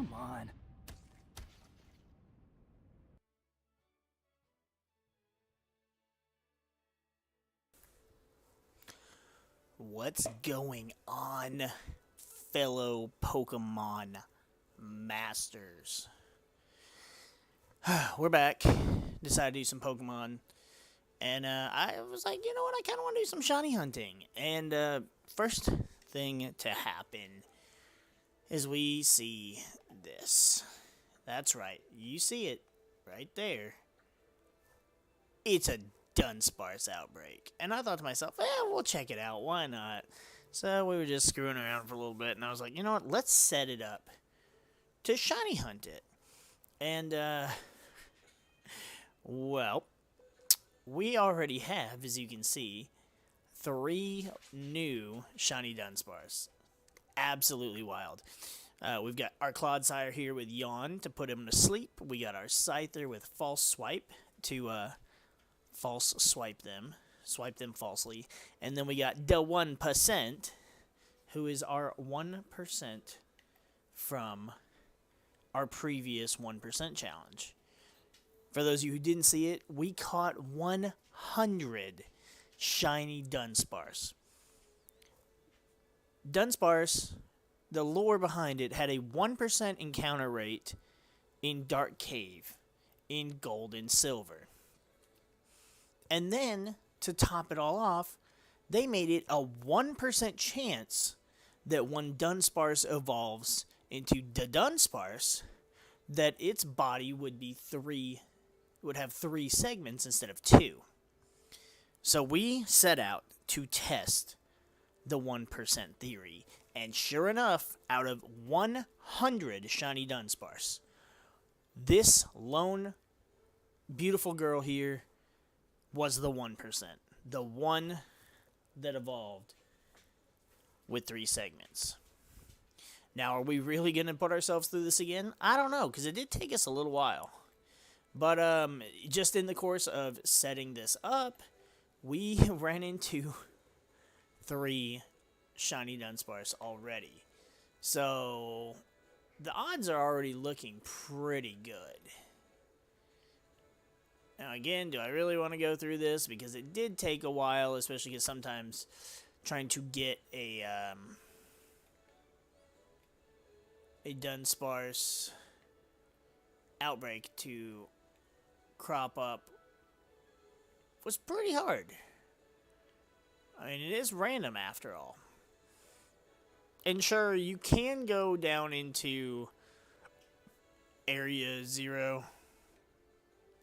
Come on. What's going on, fellow Pokemon masters? We're back. Decided to do some Pokemon. And I was like, you know what? I kind of want to do some shiny hunting. And first thing to happen is we see this. That's right. You see it right there. It's a Dunsparce outbreak. And I thought to myself, we'll check it out. Why not? So we were just screwing around for a little bit. And I was like, you know what? Let's set it up to shiny hunt it. And, well, we already have, as you can see, 3 new shiny Dunsparce. Absolutely wild. We've got our Clodsire here with Yawn to put him to sleep. We got our Scyther with False Swipe to false swipe them falsely. And then we got the 1%, who is our 1% from our previous 1% challenge. For those of you who didn't see it, we caught 100 shiny Dunsparce. Dunsparce, the lore behind it, had a 1% encounter rate in Dark Cave, in Gold and Silver. And then, to top it all off, they made it a 1% chance that when Dunsparce evolves into the Dunsparce, that its body would have 3 segments instead of 2. So we set out to test the 1% theory. And sure enough, out of 100 shiny Dunsparce, this lone beautiful girl here was the 1%. The one that evolved with 3 segments. Now, are we really going to put ourselves through this again? I don't know, because it did take us a little while. But just in the course of setting this up, we ran into 3 shiny Dunsparce already. So, the odds are already looking pretty good. Now, again, do I really want to go through this? Because it did take a while, especially because sometimes trying to get a Dunsparce outbreak to crop up was pretty hard. I mean, it is random after all. And sure, you can go down into Area 0.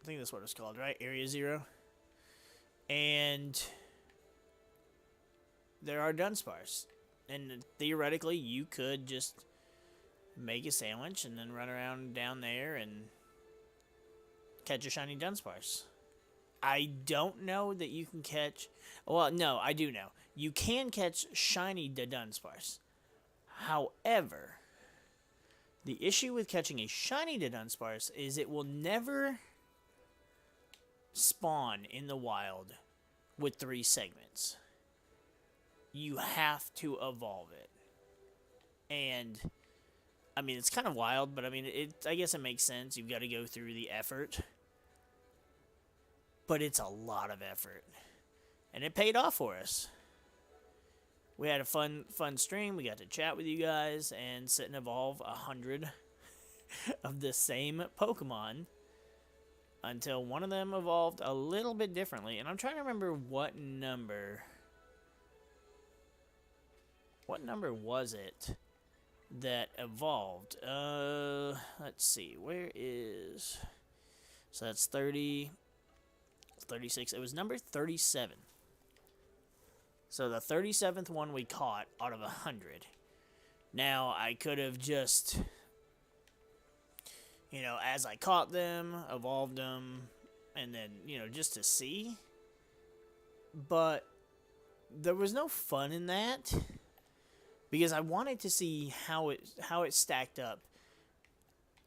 I think that's what it's called, right? Area 0. And there are Dunsparce. And theoretically, you could just make a sandwich and then run around down there and catch a shiny Dunsparce. I don't know that you can catch... Well, no, I do know. You can catch shiny Dunsparce. However, the issue with catching a shiny Dunsparce is it will never spawn in the wild with 3 segments. You have to evolve it. And, I mean, it's kind of wild, but I mean, I guess it makes sense. You've got to go through the effort. But it's a lot of effort. And it paid off for us. We had a fun stream. We got to chat with you guys and sit and evolve 100 of the same Pokemon until one of them evolved a little bit differently. And I'm trying to remember what number was it that evolved? Let's see. Where is... So that's 30, 36. It was number 37. So the 37th one we caught out of 100. Now, I could have just, as I caught them, evolved them, and then, just to see. But there was no fun in that, because I wanted to see how it stacked up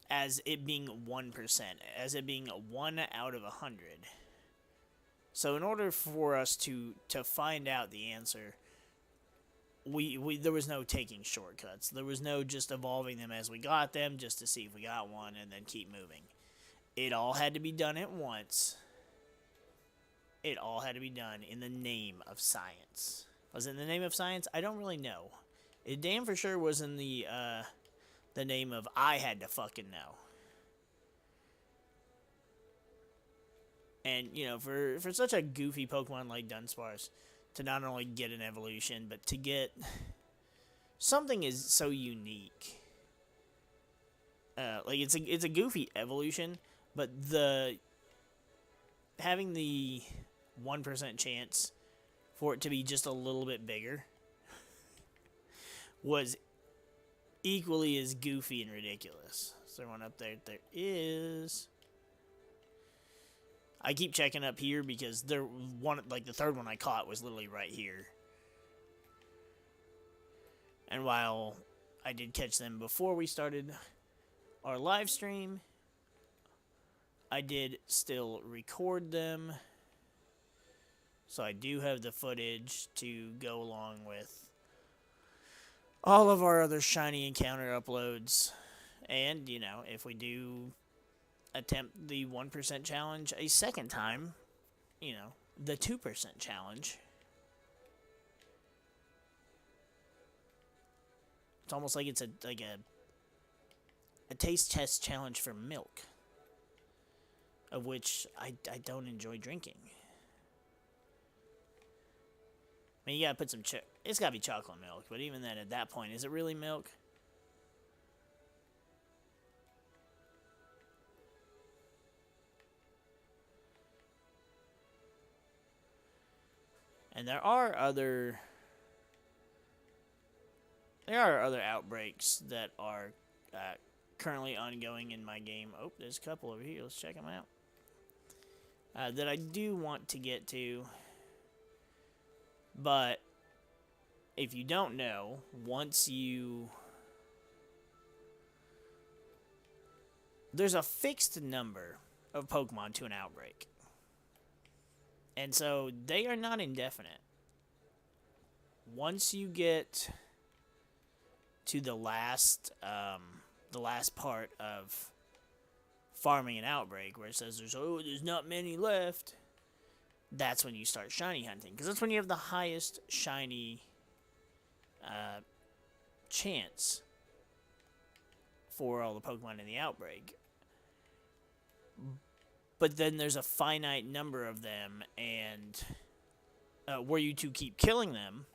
as it being 1%, as it being 1 out of 100. So in order for us to find out the answer, we there was no taking shortcuts. There was no just evolving them as we got them just to see if we got one and then keep moving. It all had to be done at once. It all had to be done in the name of science. Was it in the name of science? I don't really know. It damn for sure was in the name of I had to fucking know. And, you know, for such a goofy Pokemon like Dunsparce to not only get an evolution, but to get something is so unique. Like, it's a goofy evolution, but having the 1% chance for it to be just a little bit bigger was equally as goofy and ridiculous. Is there one up there? There is. I keep checking up here because the third one I caught was literally right here. And while I did catch them before we started our live stream, I did still record them. So I do have the footage to go along with all of our other shiny encounter uploads. And, you know, if we do attempt the 1% challenge a second time, you know, the 2% challenge. It's almost like it's a taste test challenge for milk, of which I don't enjoy drinking. I mean, you gotta put some it's gotta be chocolate milk, but even then, at that point, is it really milk? And there are other outbreaks that are currently ongoing in my game. Oh, there's a couple over here. Let's check them out. That I do want to get to. But if you don't know, there's a fixed number of Pokemon to an outbreak. And so they are not indefinite. Once you get to the last part of farming an outbreak, where it says there's not many left, that's when you start shiny hunting, because that's when you have the highest shiny chance for all the Pokemon in the outbreak. But then there's a finite number of them, and were you to keep killing them,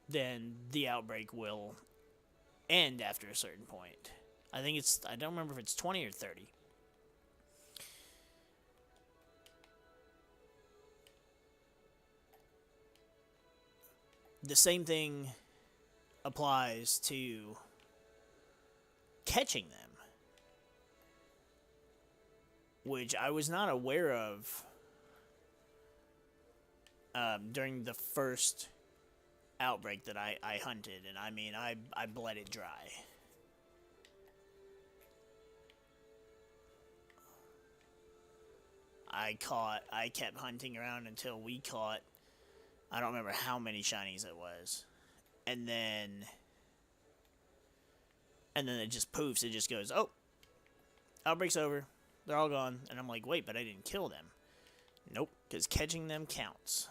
then the outbreak will end after a certain point. I don't remember if it's 20 or 30. The same thing applies to catching them, which I was not aware of during the first outbreak that I hunted, and I mean, I bled it dry. I kept hunting around until we caught, I don't remember how many shinies it was, and then it just poofs, it just goes, oh, outbreak's over. They're all gone. And I'm like, wait, but I didn't kill them. Nope, because catching them counts.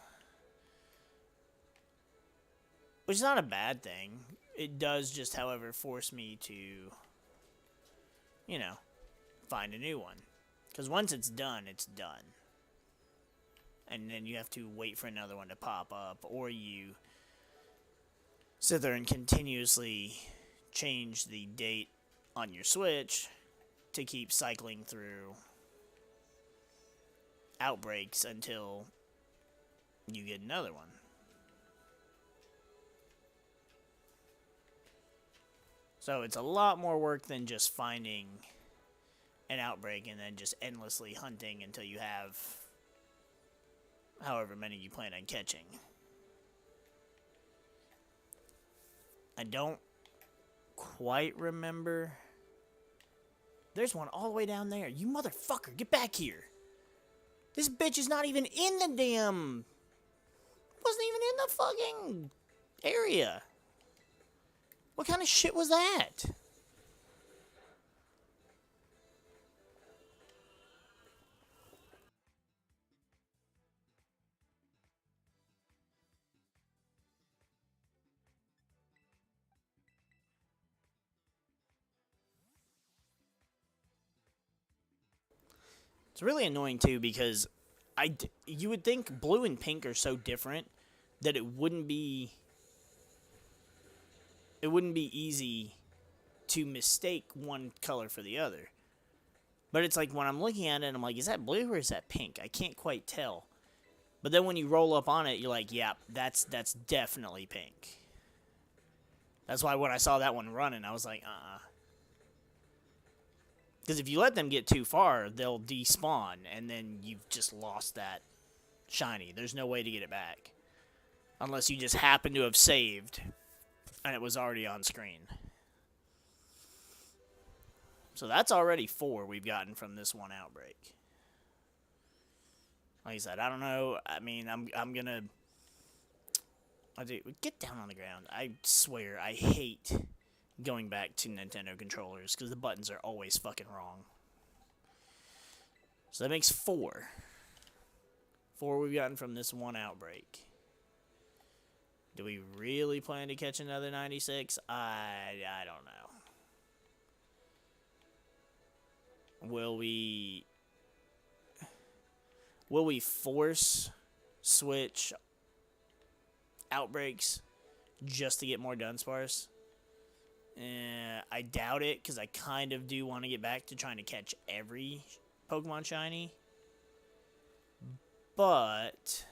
Which is not a bad thing. It does just, however, force me to, you know, find a new one. Because once it's done, it's done. And then you have to wait for another one to pop up, or you sit there and continuously change the date on your Switch to keep cycling through outbreaks until you get another one. So it's a lot more work than just finding an outbreak and then just endlessly hunting until you have however many you plan on catching. I don't quite remember. There's one all the way down there. You motherfucker, get back here. This bitch is not even in the damn... Wasn't even in the fucking area. What kind of shit was that? It's really annoying too because you would think blue and pink are so different that it wouldn't be easy to mistake one color for the other. But it's like when I'm looking at it, I'm like, is that blue or is that pink? I can't quite tell. But then when you roll up on it, you're like, yeah, that's definitely pink. That's why when I saw that one running, I was like, Because if you let them get too far, they'll despawn, and then you've just lost that shiny. There's no way to get it back. Unless you just happen to have saved, and it was already on screen. So that's already 4 we've gotten from this one outbreak. Like I said, I don't know. I mean, I'm gonna... Get down on the ground. I swear, I hate going back to Nintendo controllers because the buttons are always fucking wrong. So that makes 4. 4 we've gotten from this one outbreak. Do we really plan to catch another 96? I don't know. Will we force switch outbreaks just to get more Dunsparce? I doubt it, because I kind of do want to get back to trying to catch every Pokemon shiny. But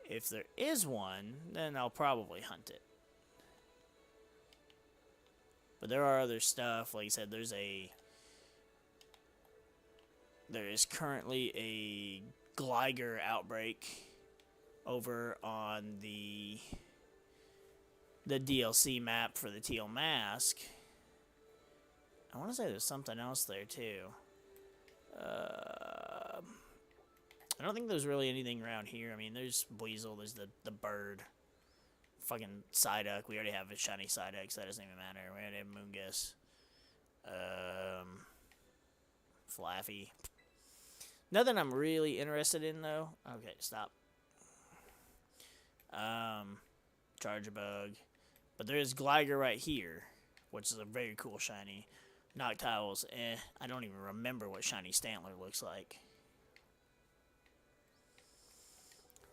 if there is one, then I'll probably hunt it. But there are other stuff. Like I said, there is currently a Gligar outbreak over on the DLC map for the Teal Mask. I want to say there's something else there too. I don't think there's really anything around here. I mean, there's Weasel, there's the bird. Fucking Psyduck. We already have a shiny Psyduck, so that doesn't even matter. We already have Moongus. Flaffy. Nothing I'm really interested in, though. Okay, stop. Chargebug. But there is Gligar right here, which is a very cool shiny. Noctiles, I don't even remember what shiny Stantler looks like.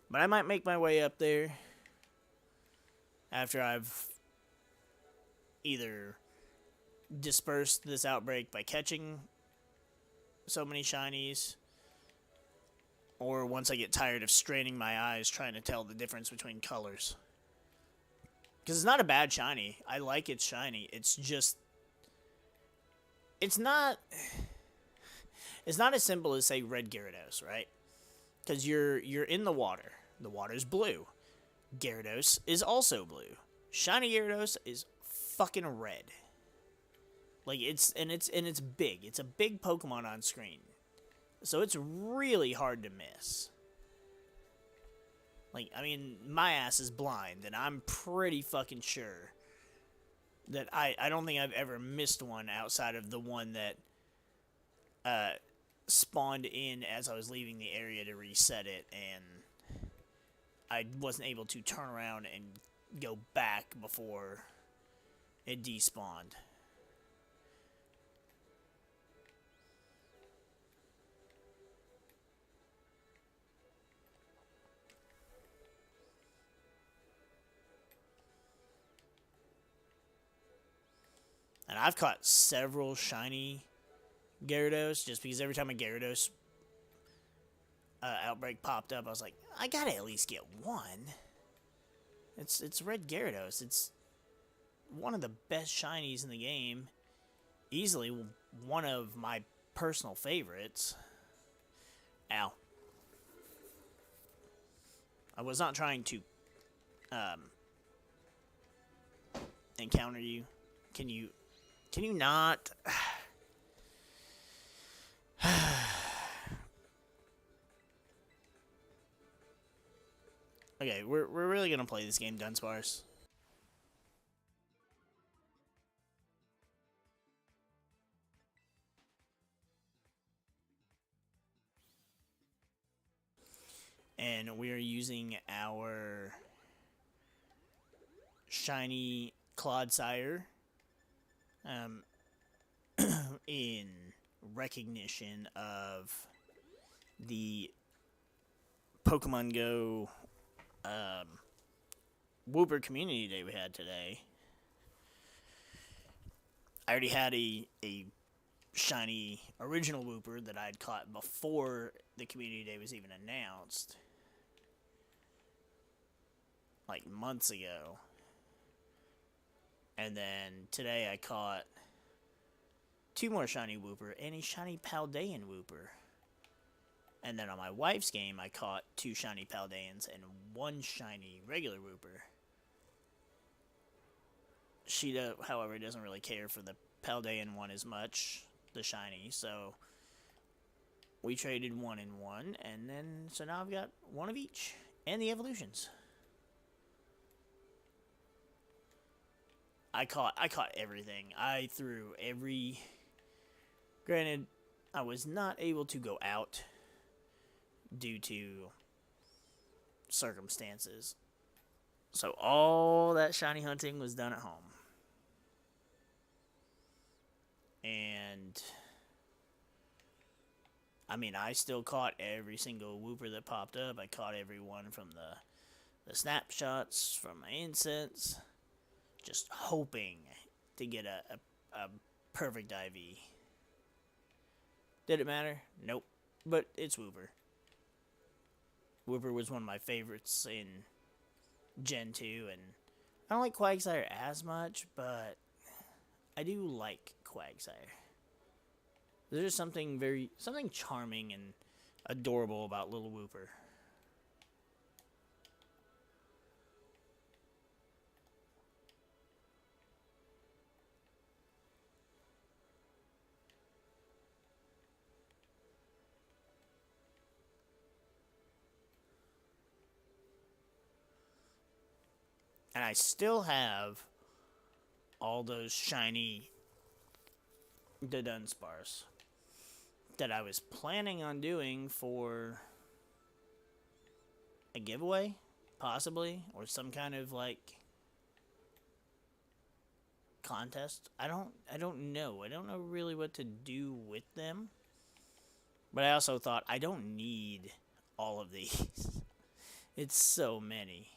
But I might make my way up there after I've either dispersed this outbreak by catching so many shinies, or once I get tired of straining my eyes trying to tell the difference between colors. Because it's not a bad shiny. I like its shiny. It's just... It's not as simple as, say, red Gyarados, right? Because you're in the water. The water's blue. Gyarados is also blue. Shiny Gyarados is fucking red. Like, it's big. It's a big Pokemon on screen. So it's really hard to miss. Like, I mean, my ass is blind, and I'm pretty fucking sure that I don't think I've ever missed one outside of the one that spawned in as I was leaving the area to reset it, and I wasn't able to turn around and go back before it despawned. And I've caught several shiny Gyarados, just because every time a Gyarados outbreak popped up, I was like, I gotta at least get one. It's red Gyarados. It's one of the best shinies in the game. Easily one of my personal favorites. Ow. I was not trying to encounter you. Can you not? Okay, we're really gonna play this game, Dunsparce. And we are using our shiny Clodsire um, in recognition of the Pokemon Go Wooper Community Day we had today. I already had a shiny original Wooper that I'd caught before the Community Day was even announced, like months ago. And then today I caught 2 more shiny Wooper and a shiny Paldean Wooper. And then on my wife's game, I caught 2 shiny Paldeans and 1 shiny regular Wooper. She, however, doesn't really care for the Paldean one as much, the shiny, so we traded 1 and 1, and then, so now I've got 1 of each, and the evolutions. I caught everything. I threw every... Granted, I was not able to go out due to circumstances. So all that shiny hunting was done at home. And I mean, I still caught every single Wooper that popped up. I caught every one from the snapshots from my incense. Just hoping to get a perfect IV. Did it matter? Nope. But it's Wooper. Wooper was one of my favorites in Gen 2, and I don't like Quagsire as much, but I do like Quagsire. There's something charming and adorable about little Wooper. And I still have all those shiny Dunsparce that I was planning on doing for a giveaway, possibly, or some kind of like contest. I don't know. I don't know really what to do with them. But I also thought I don't need all of these. It's so many.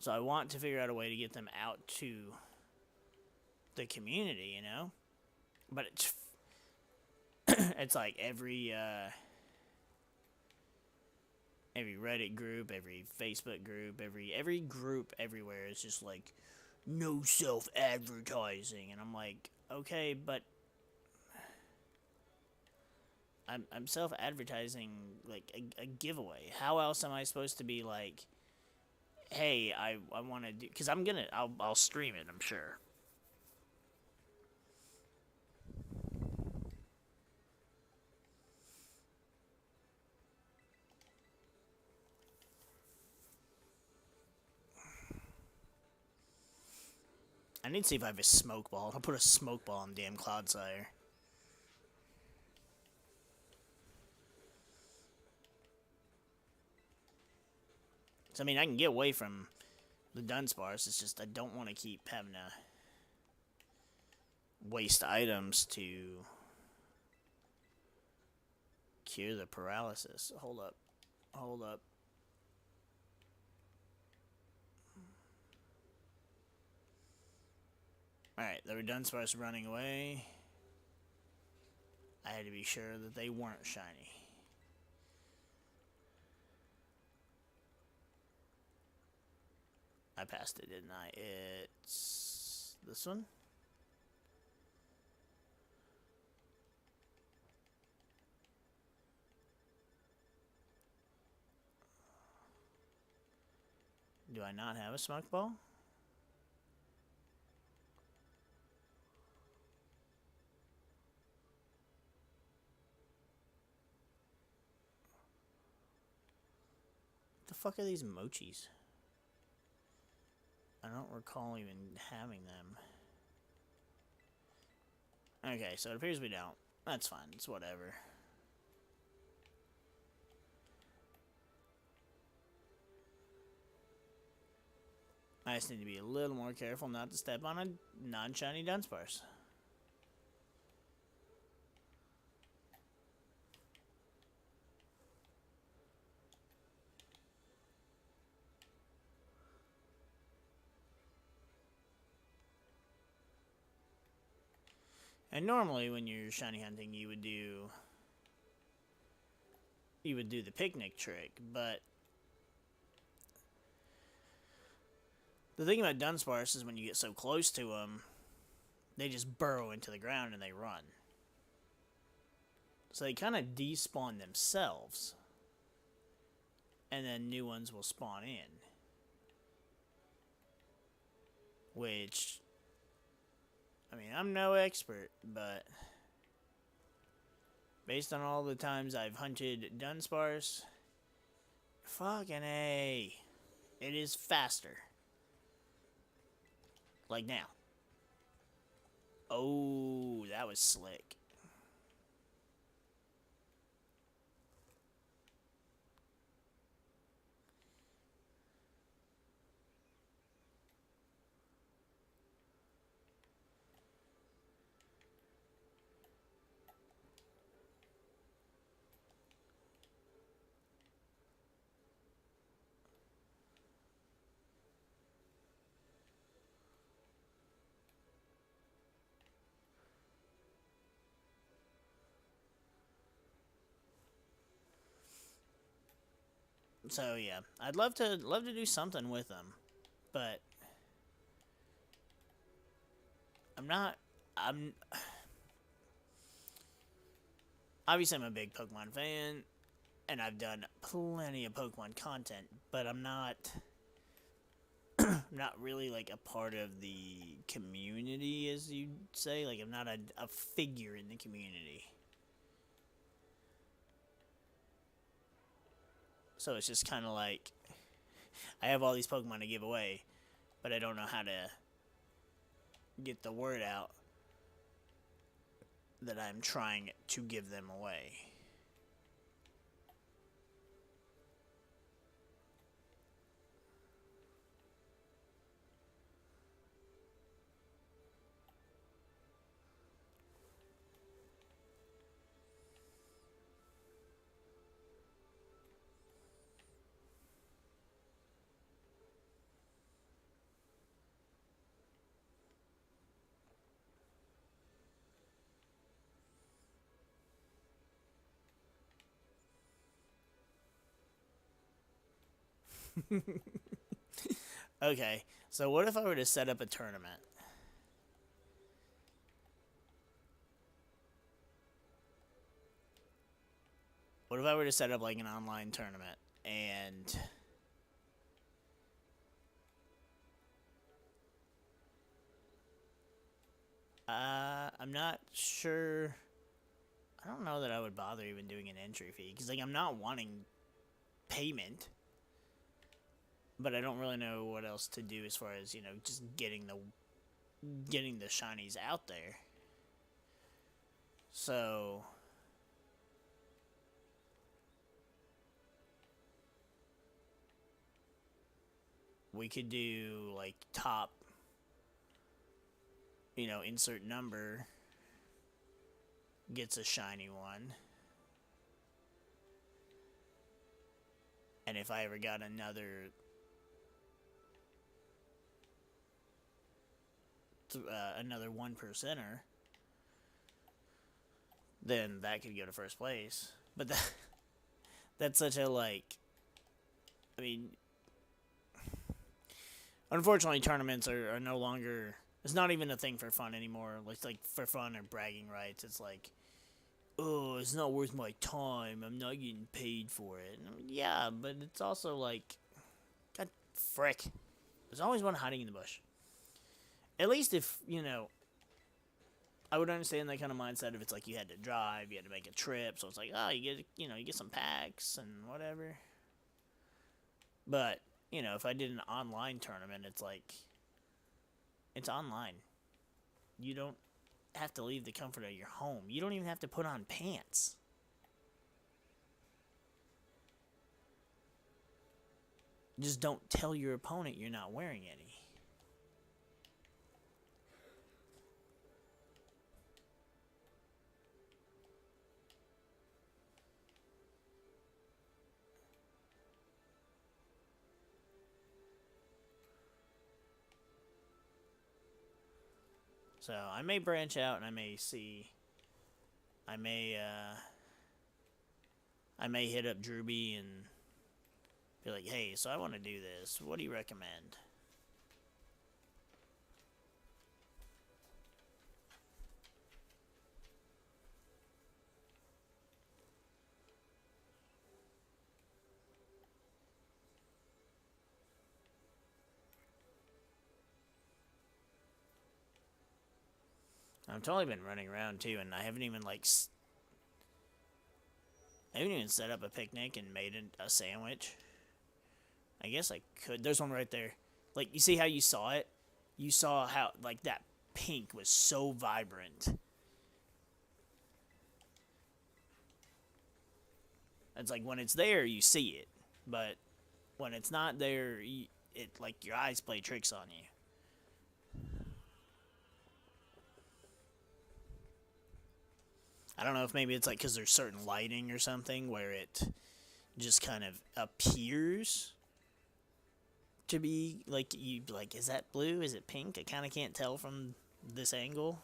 So I want to figure out a way to get them out to the community, you know? But it's it's like every Reddit group, every Facebook group, every group everywhere is just like no self-advertising, and I'm like, okay, but I'm self-advertising like a giveaway. How else am I supposed to be like, hey, I want to do, because I'll stream it, I'm sure. I need to see if I have a smoke ball. I'll put a smoke ball on damn Clodsire. So, I mean, I can get away from the Dunsparce. It's just I don't want to keep having to waste items to cure the paralysis. Hold up. Hold up. Alright, there were Dunsparce running away. I had to be sure that they weren't shiny. I passed it, didn't I? It's this one. Do I not have a smoke ball? The fuck are these mochis? I don't recall even having them. Okay, so it appears we don't. That's fine. It's whatever. I just need to be a little more careful not to step on a non-shiny Dunsparce. And normally when you're shiny hunting you would do the picnic trick, but the thing about Dunsparce is when you get so close to them, they just burrow into the ground and they run. So they kind of despawn themselves. And then new ones will spawn in. Which, I mean, I'm no expert, but based on all the times I've hunted Dunsparce, fucking A, it is faster. Like now. Oh, that was slick. So yeah, I'd love to do something with them, but I'm obviously I'm a big Pokemon fan, and I've done plenty of Pokemon content, but I'm not not really like a part of the community, as you'd say. Like I'm not a figure in the community. So it's just kind of like, I have all these Pokemon to give away, but I don't know how to get the word out that I'm trying to give them away. Okay, so what if I were to set up a tournament? What if I were to set up like an online tournament and I'm not sure. I don't know that I would bother even doing an entry fee because like I'm not wanting payment, but I don't really know what else to do as far as, you know, just getting the shinies out there. So we could do like top, you know, insert number gets a shiny one. And if I ever got another another 1%er, then that could go to first place. But that's such a, like, I mean, unfortunately tournaments are no longer, it's not even a thing for fun anymore. It's like for fun or bragging rights. It's like, oh, it's not worth my time, I'm not getting paid for it. And, yeah, but it's also like, god frick, there's always one hiding in the bush. At least if, you know, I would understand that kind of mindset if it's like you had to drive, you had to make a trip, so it's like, oh, you get some packs and whatever. But, you know, if I did an online tournament, it's like, it's online. You don't have to leave the comfort of your home. You don't even have to put on pants. Just don't tell your opponent you're not wearing any. So I may branch out and I may see. I may hit up Drewby and be like, hey, so I want to do this. What do you recommend? I've totally been running around too, and I haven't even I haven't even set up a picnic and made a sandwich. I guess I could. There's one right there. Like, you see how you saw it? You saw how, like, that pink was so vibrant. It's like when it's there, you see it. But when it's not there, it, like, your eyes play tricks on you. I don't know if maybe it's like because there's certain lighting or something where it just kind of appears to be like, you like, is that blue? Is it pink? I kind of can't tell from this angle.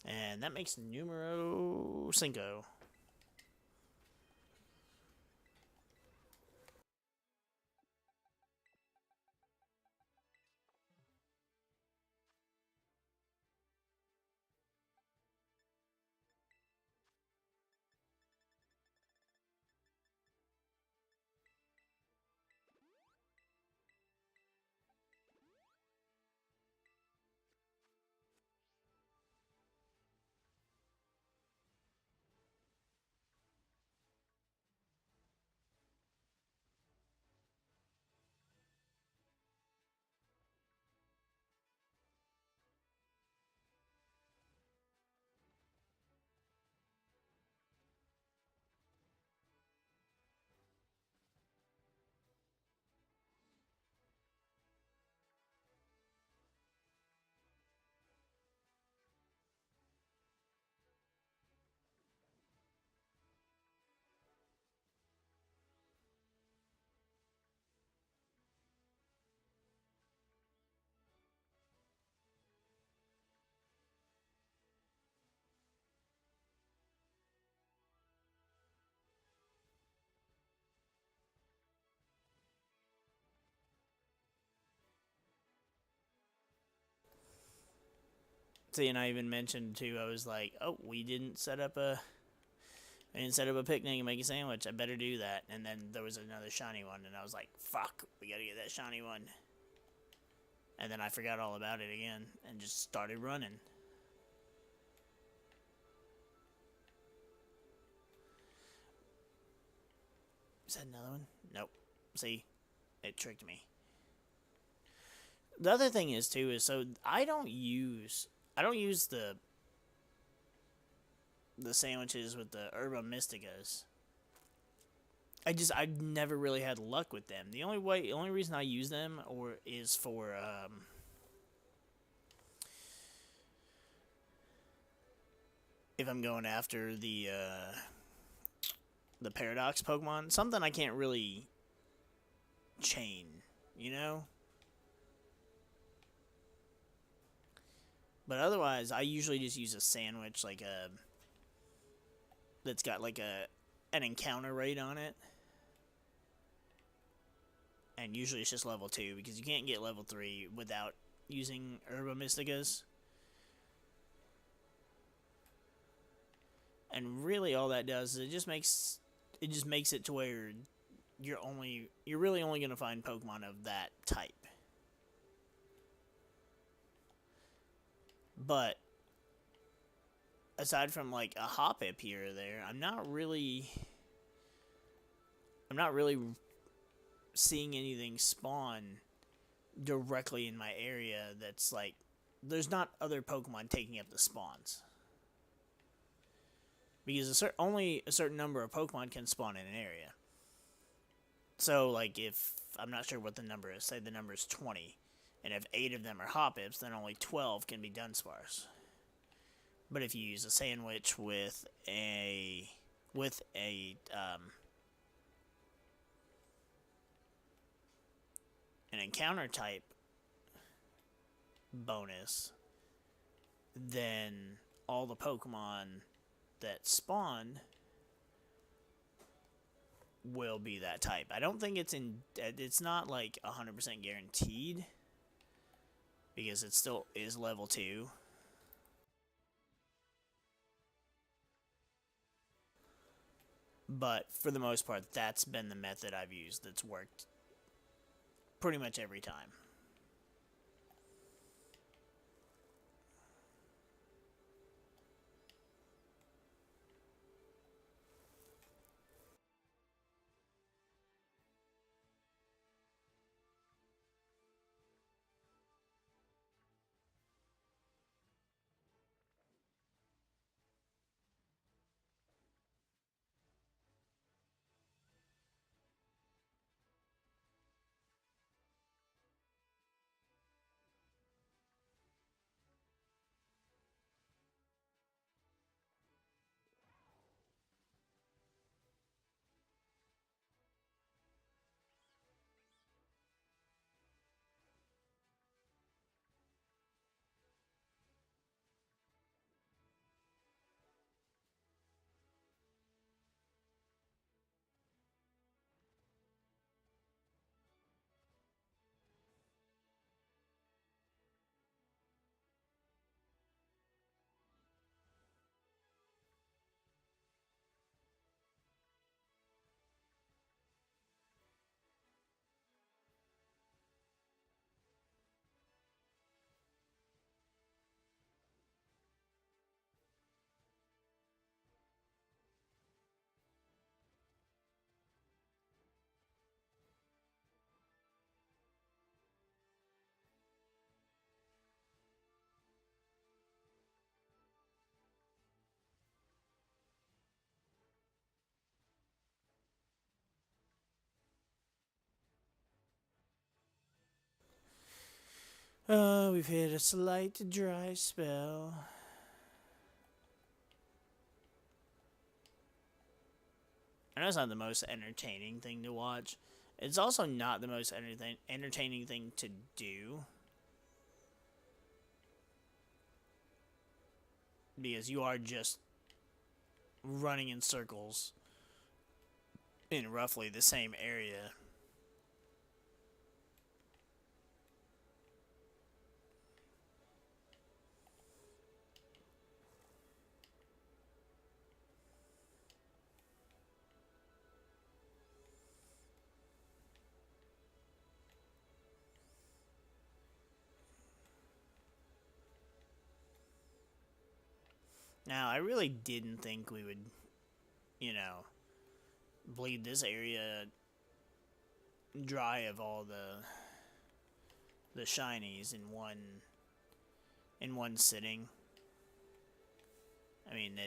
And that makes numero cinco. See, and I even mentioned too, I was like, oh, I didn't set up a picnic and make a sandwich. I better do that. And then there was another shiny one, and I was like, fuck, we gotta get that shiny one. And then I forgot all about it again and just started running. Is that another one? Nope. See, it tricked me. The other thing is too is, so I don't use the sandwiches with the Herba Mysticas. I've never really had luck with them. The only reason I use them or is for if I'm going after the the Paradox Pokemon, something I can't really chain, you know? But otherwise, I usually just use a sandwich, like a that's got like an encounter rate on it, and usually it's just level 2 because you can't get level 3 without using Herba Mysticas. And really, all that does is it just makes it to where you're really only gonna find Pokemon of that type. But aside from like a Hoppip here or there, I'm not really seeing anything spawn directly in my area that's like there's not other Pokemon taking up the spawns. Because only a certain number of Pokemon can spawn in an area. So, like, if I'm not sure what the number is, say the number is 20, and if 8 of them are Hoppips, then only 12 can be Dunsparce. But if you use a sandwich with an encounter type bonus, then all the Pokemon that spawn will be that type. I don't think it's not like 100% guaranteed because it still is level 2. But for the most part, that's been the method I've used that's worked pretty much every time. We've hit a slight dry spell. I know it's not the most entertaining thing to watch. It's also not the most entertaining thing to do. Because you are just running in circles in roughly the same area. Now, I really didn't think we would, you know, bleed this area dry of all the shinies in one sitting. I mean,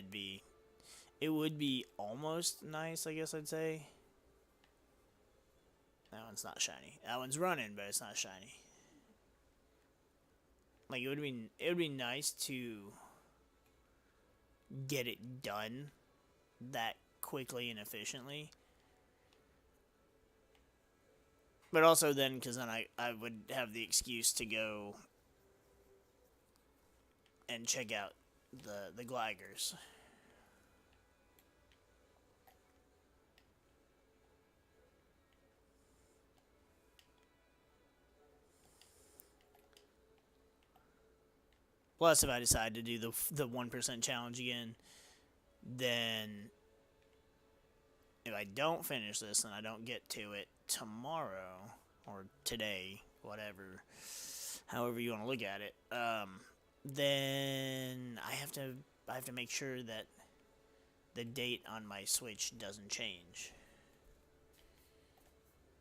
it would be almost nice, I guess I'd say. That one's not shiny. That one's running, but it's not shiny. Like, it would be nice to get it done that quickly and efficiently. But also then, because then I would have the excuse to go and check out the Gliders. Plus, if I decide to do the 1% challenge again, then if I don't finish this and I don't get to it tomorrow or today, whatever, however you want to look at it, then I have to make sure that the date on my Switch doesn't change.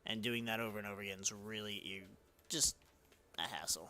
And doing that over and over again is really just a hassle.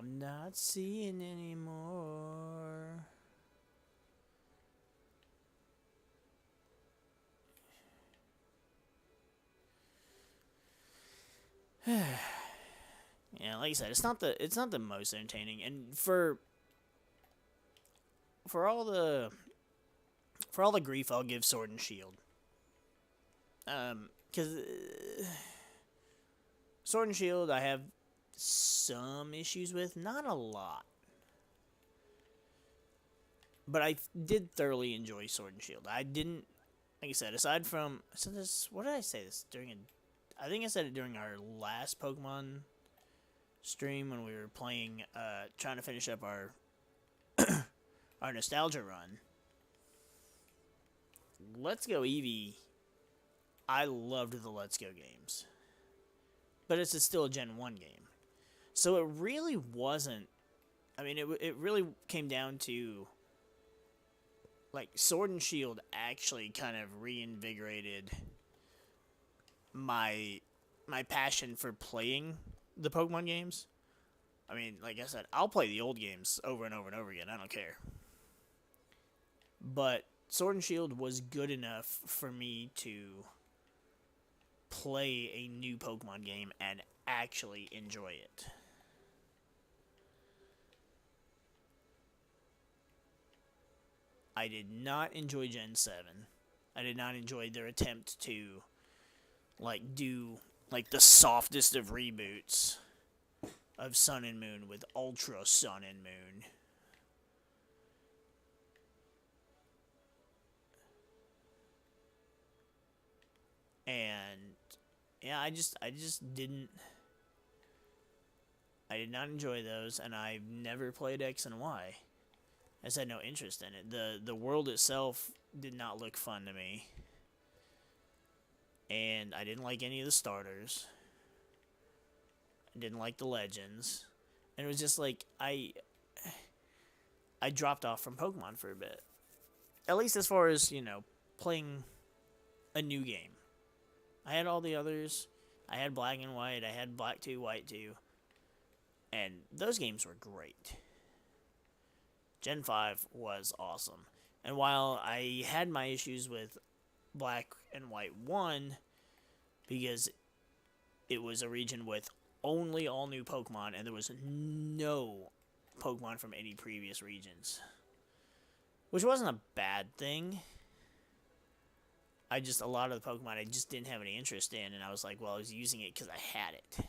I'm not seeing anymore. Yeah, like I said, it's not the most entertaining, and for all the grief I'll give Sword and Shield, because Sword and Shield I have some issues with, not a lot, but I did thoroughly enjoy Sword and Shield. I didn't, like I said, aside from I said this. What did I say this during I think I said it during our last Pokemon stream when we were playing, trying to finish up our our nostalgia run. Let's Go Eevee. I loved the Let's Go games, but it's still a Gen 1 game. So it really wasn't. I mean, it really came down to, like, Sword and Shield actually kind of reinvigorated my passion for playing the Pokemon games. I mean, like I said, I'll play the old games over and over and over again. I don't care. But Sword and Shield was good enough for me to play a new Pokemon game and actually enjoy it. I did not enjoy Gen 7. I did not enjoy their attempt to, like, do, like, the softest of reboots of Sun and Moon with Ultra Sun and Moon. And yeah, I just didn't. I did not enjoy those, and I've never played X and Y. I just had no interest in it. The world itself did not look fun to me, and I didn't like any of the starters. I didn't like the legends, and it was just like I dropped off from Pokemon for a bit. At least as far as, playing a new game. I had all the others. I had Black and White. I had Black 2, White 2. And those games were great. Gen 5 was awesome. And while I had my issues with Black and White 1, because it was a region with only all new Pokemon, and there was no Pokemon from any previous regions, which wasn't a bad thing. A lot of the Pokemon I just didn't have any interest in, and I was like, well, I was using it because I had it.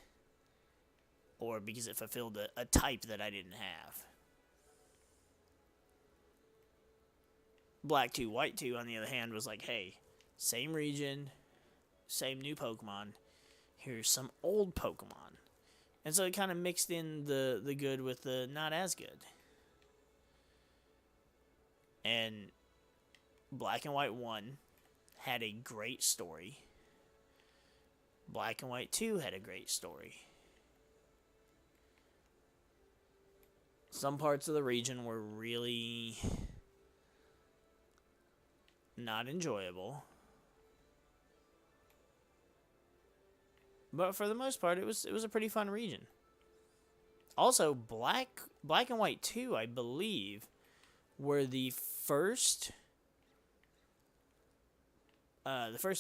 Or because it fulfilled a type that I didn't have. Black 2, White 2, on the other hand, was like, hey, same region, same new Pokemon, here's some old Pokemon. And so it kind of mixed in the good with the not as good. And Black and White 1 had a great story. Black and White 2 had a great story. Some parts of the region were really not enjoyable. But for the most part, it was a pretty fun region. Also, Black and White 2, I believe, were the first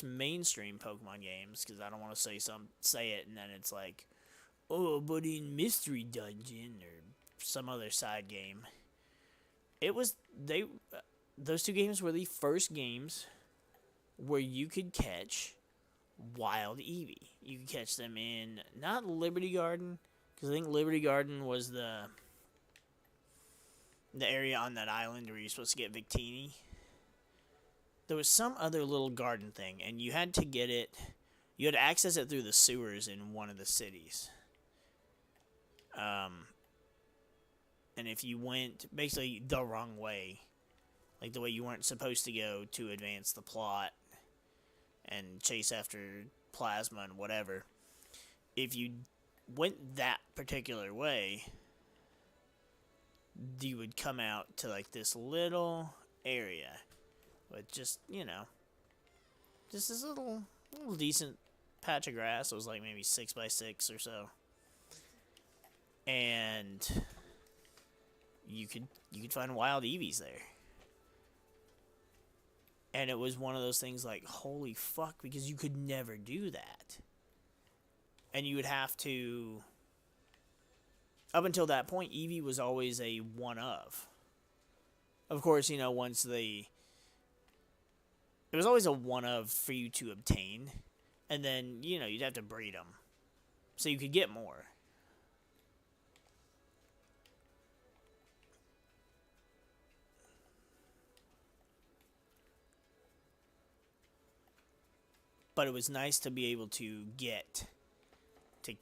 mainstream Pokemon games, because I don't want to say it and then it's like, oh, but in Mystery Dungeon or some other side game. Those two games were the first games where you could catch wild Eevee. You could catch them in, not Liberty Garden, because I think Liberty Garden was the area on that island where you're supposed to get Victini. There was some other little garden thing, and you had to get it. You had to access it through the sewers in one of the cities. And if you went basically the wrong way, like the way you weren't supposed to go to advance the plot and chase after Plasma and whatever, if you went that particular way, you would come out to like this little area with just this little decent patch of grass. It was like maybe 6x6 or so. and you could find wild Eevees there. And it was one of those things like, holy fuck, because you could never do that. And you would have to... Up until that point, Eevee was always a one of. Of course, you know, once they... It was always a one of for you to obtain. And then, you know, you'd have to breed them. So you could get more. But it was nice to be able to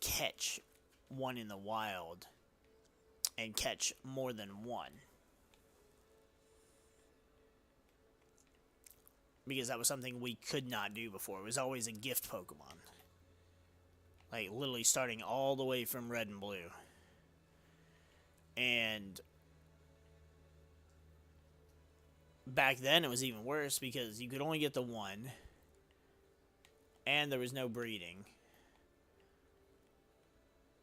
catch one in the wild and catch more than one. Because that was something we could not do before. It was always a gift Pokemon. Like, literally starting all the way from Red and Blue. And back then it was even worse because you could only get the one. And there was no breeding.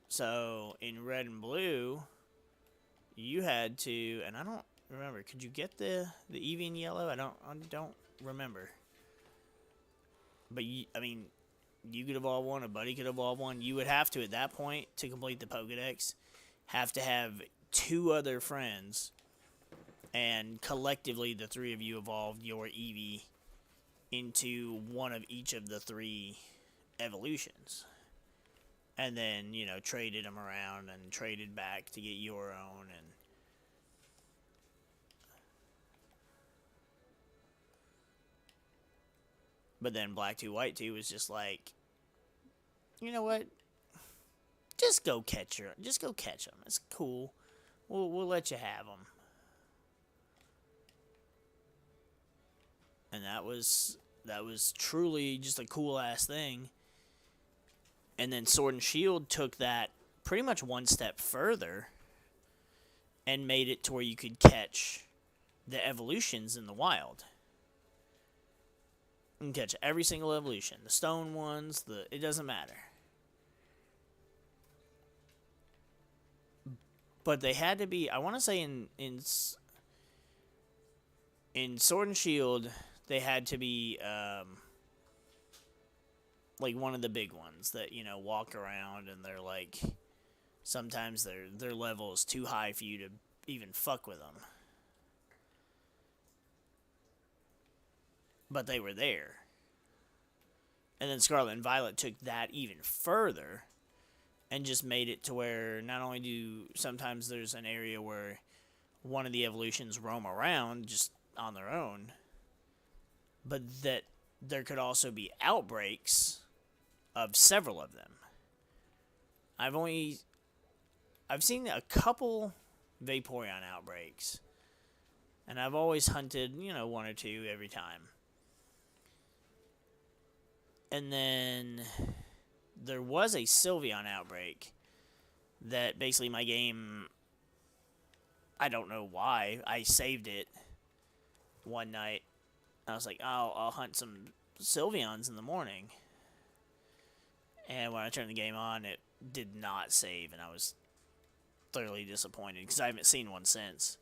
So, in Red and Blue, you had to, and I don't remember, could you get the Eevee in Yellow? I don't remember. But, you could evolve one, a buddy could evolve one. You would have to, at that point, to complete the Pokedex, have to have 2 other friends, and collectively the 3 of you evolved your Eevee into one of each of the 3 evolutions. And then, you know, traded them around and traded back to get your own. And but then Black 2, White 2 was just like, you know what? Just go catch them. It's cool. We'll let you have them. And that was truly just a cool ass thing. And then Sword and Shield took that pretty much one step further and made it to where you could catch the evolutions in the wild. You can catch every single evolution. The stone ones, it doesn't matter. But they had to be, I want to say in Sword and Shield, they had to be like one of the big ones that, you know, walk around and they're like, sometimes their level is too high for you to even fuck with them. But they were there. And then Scarlet and Violet took that even further and just made it to where not only do sometimes there's an area where one of the evolutions roam around just on their own, but that there could also be outbreaks of several of them. I've seen a couple Vaporeon outbreaks, and I've always hunted, you know, 1 or 2 every time. And then there was a Sylveon outbreak that basically my game, I don't know why, I saved it one night. I was like, oh, I'll hunt some Sylveons in the morning. And when I turned the game on, it did not save, and I was thoroughly disappointed because I haven't seen one since.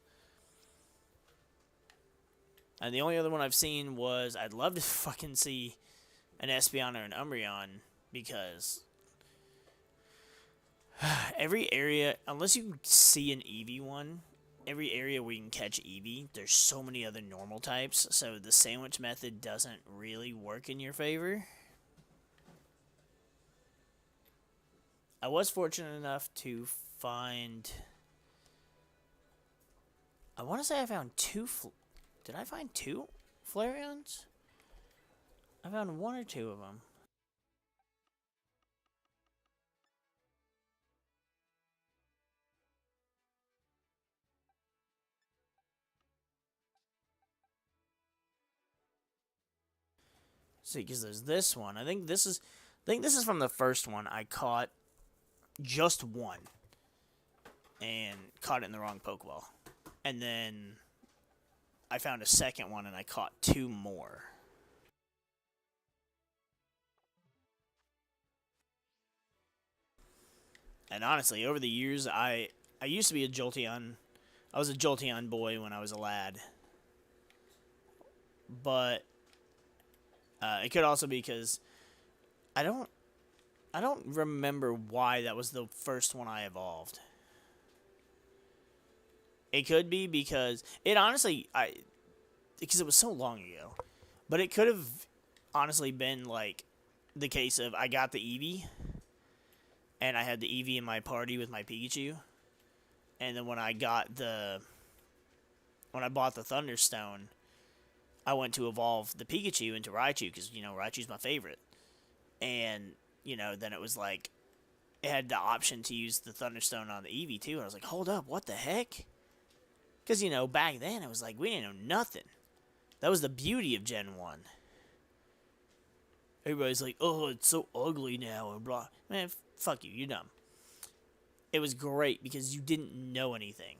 And the only other one I've seen was, I'd love to fucking see an Espeon or an Umbreon, because every area, unless you see an Eevee one, every area where you can catch Eevee, there's so many other normal types, so the sandwich method doesn't really work in your favor. I was fortunate enough to find... I want to say I found 2... Did I find 2 Flareons? I found 1 or 2 of them. See, because there's this one. I think this is from the first one. I caught just 1 and caught it in the wrong Pokeball. And then I found a second one and I caught 2 more. And honestly, over the years, I used to be a Jolteon. I was a Jolteon boy when I was a lad. But it could also be because I don't I don't remember why that was the first one I evolved. It could be because it honestly because it was so long ago. But it could have honestly been like the case of I got the Eevee and I had the Eevee in my party with my Pikachu. And then when I bought the Thunderstone, I went to evolve the Pikachu into Raichu because, Raichu's my favorite. And, then it was like, it had the option to use the Thunderstone on the Eevee too. And I was like, hold up, what the heck? Because, back then it was like, we didn't know nothing. That was the beauty of Gen 1. Everybody's like, oh, it's so ugly now and blah. Man, fuck you, you're dumb. It was great because you didn't know anything.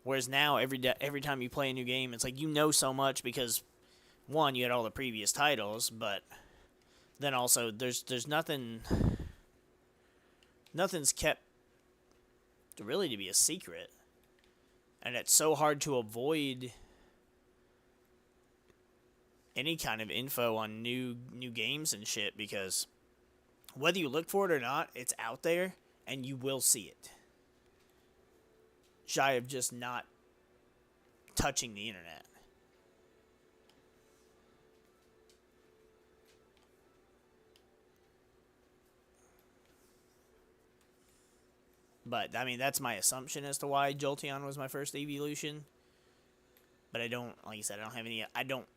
Whereas now, every time you play a new game, it's like you know so much because, one, you had all the previous titles, but then also there's nothing's kept really to be a secret. And it's so hard to avoid any kind of info on new games and shit because whether you look for it or not, it's out there and you will see it. Shy of just not touching the internet. But, I mean, that's my assumption as to why Jolteon was my first evolution. But I don't, like I said, I don't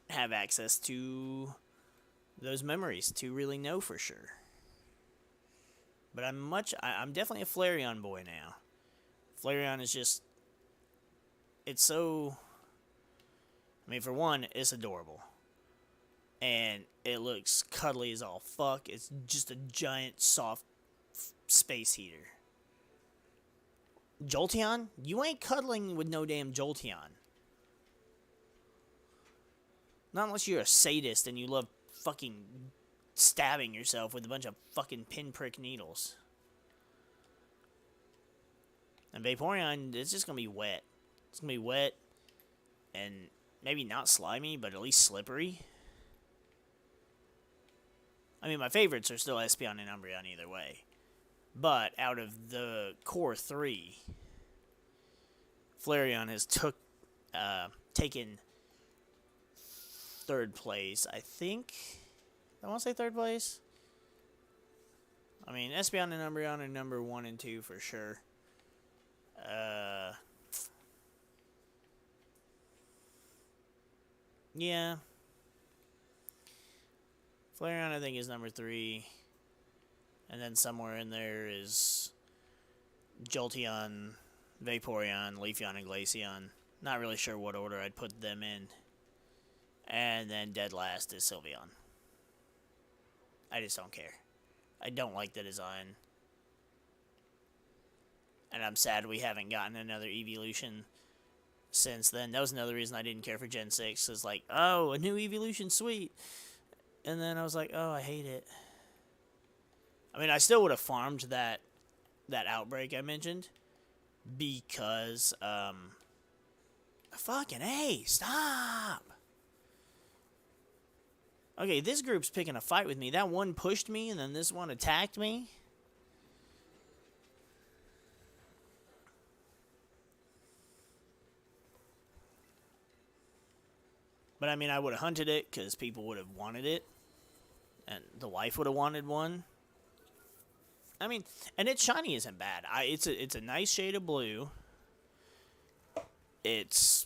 have access to those memories to really know for sure. But I'm definitely a Flareon boy now. Flareon is just, it's so, I mean, for one, it's adorable. And it looks cuddly as all fuck. It's just a giant, soft space heater. Jolteon? You ain't cuddling with no damn Jolteon. Not unless you're a sadist and you love fucking stabbing yourself with a bunch of fucking pinprick needles. And Vaporeon, it's just gonna be wet. It's gonna be wet and maybe not slimy, but at least slippery. I mean, my favorites are still Espeon and Umbreon either way. But out of the core three, Flareon has taken third place, I think. I want to say third place. I mean, Espeon and Umbreon are number 1 and 2 for sure. Yeah. Flareon, I think, is number 3. And then somewhere in there is Jolteon, Vaporeon, Leafeon, and Glaceon. Not really sure what order I'd put them in. And then dead last is Sylveon. I just don't care. I don't like the design. And I'm sad we haven't gotten another evolution since then. That was another reason I didn't care for Gen 6. Is like, oh, a new evolution, sweet. And then I was like, oh, I hate it. I mean, I still would have farmed that Outbreak I mentioned. Because, fucking A, stop! Okay, this group's picking a fight with me. That one pushed me, and then this one attacked me. But, I mean, I would have hunted it, because people would have wanted it. And the wife would have wanted one. I mean, and its shiny isn't bad. It's a nice shade of blue. It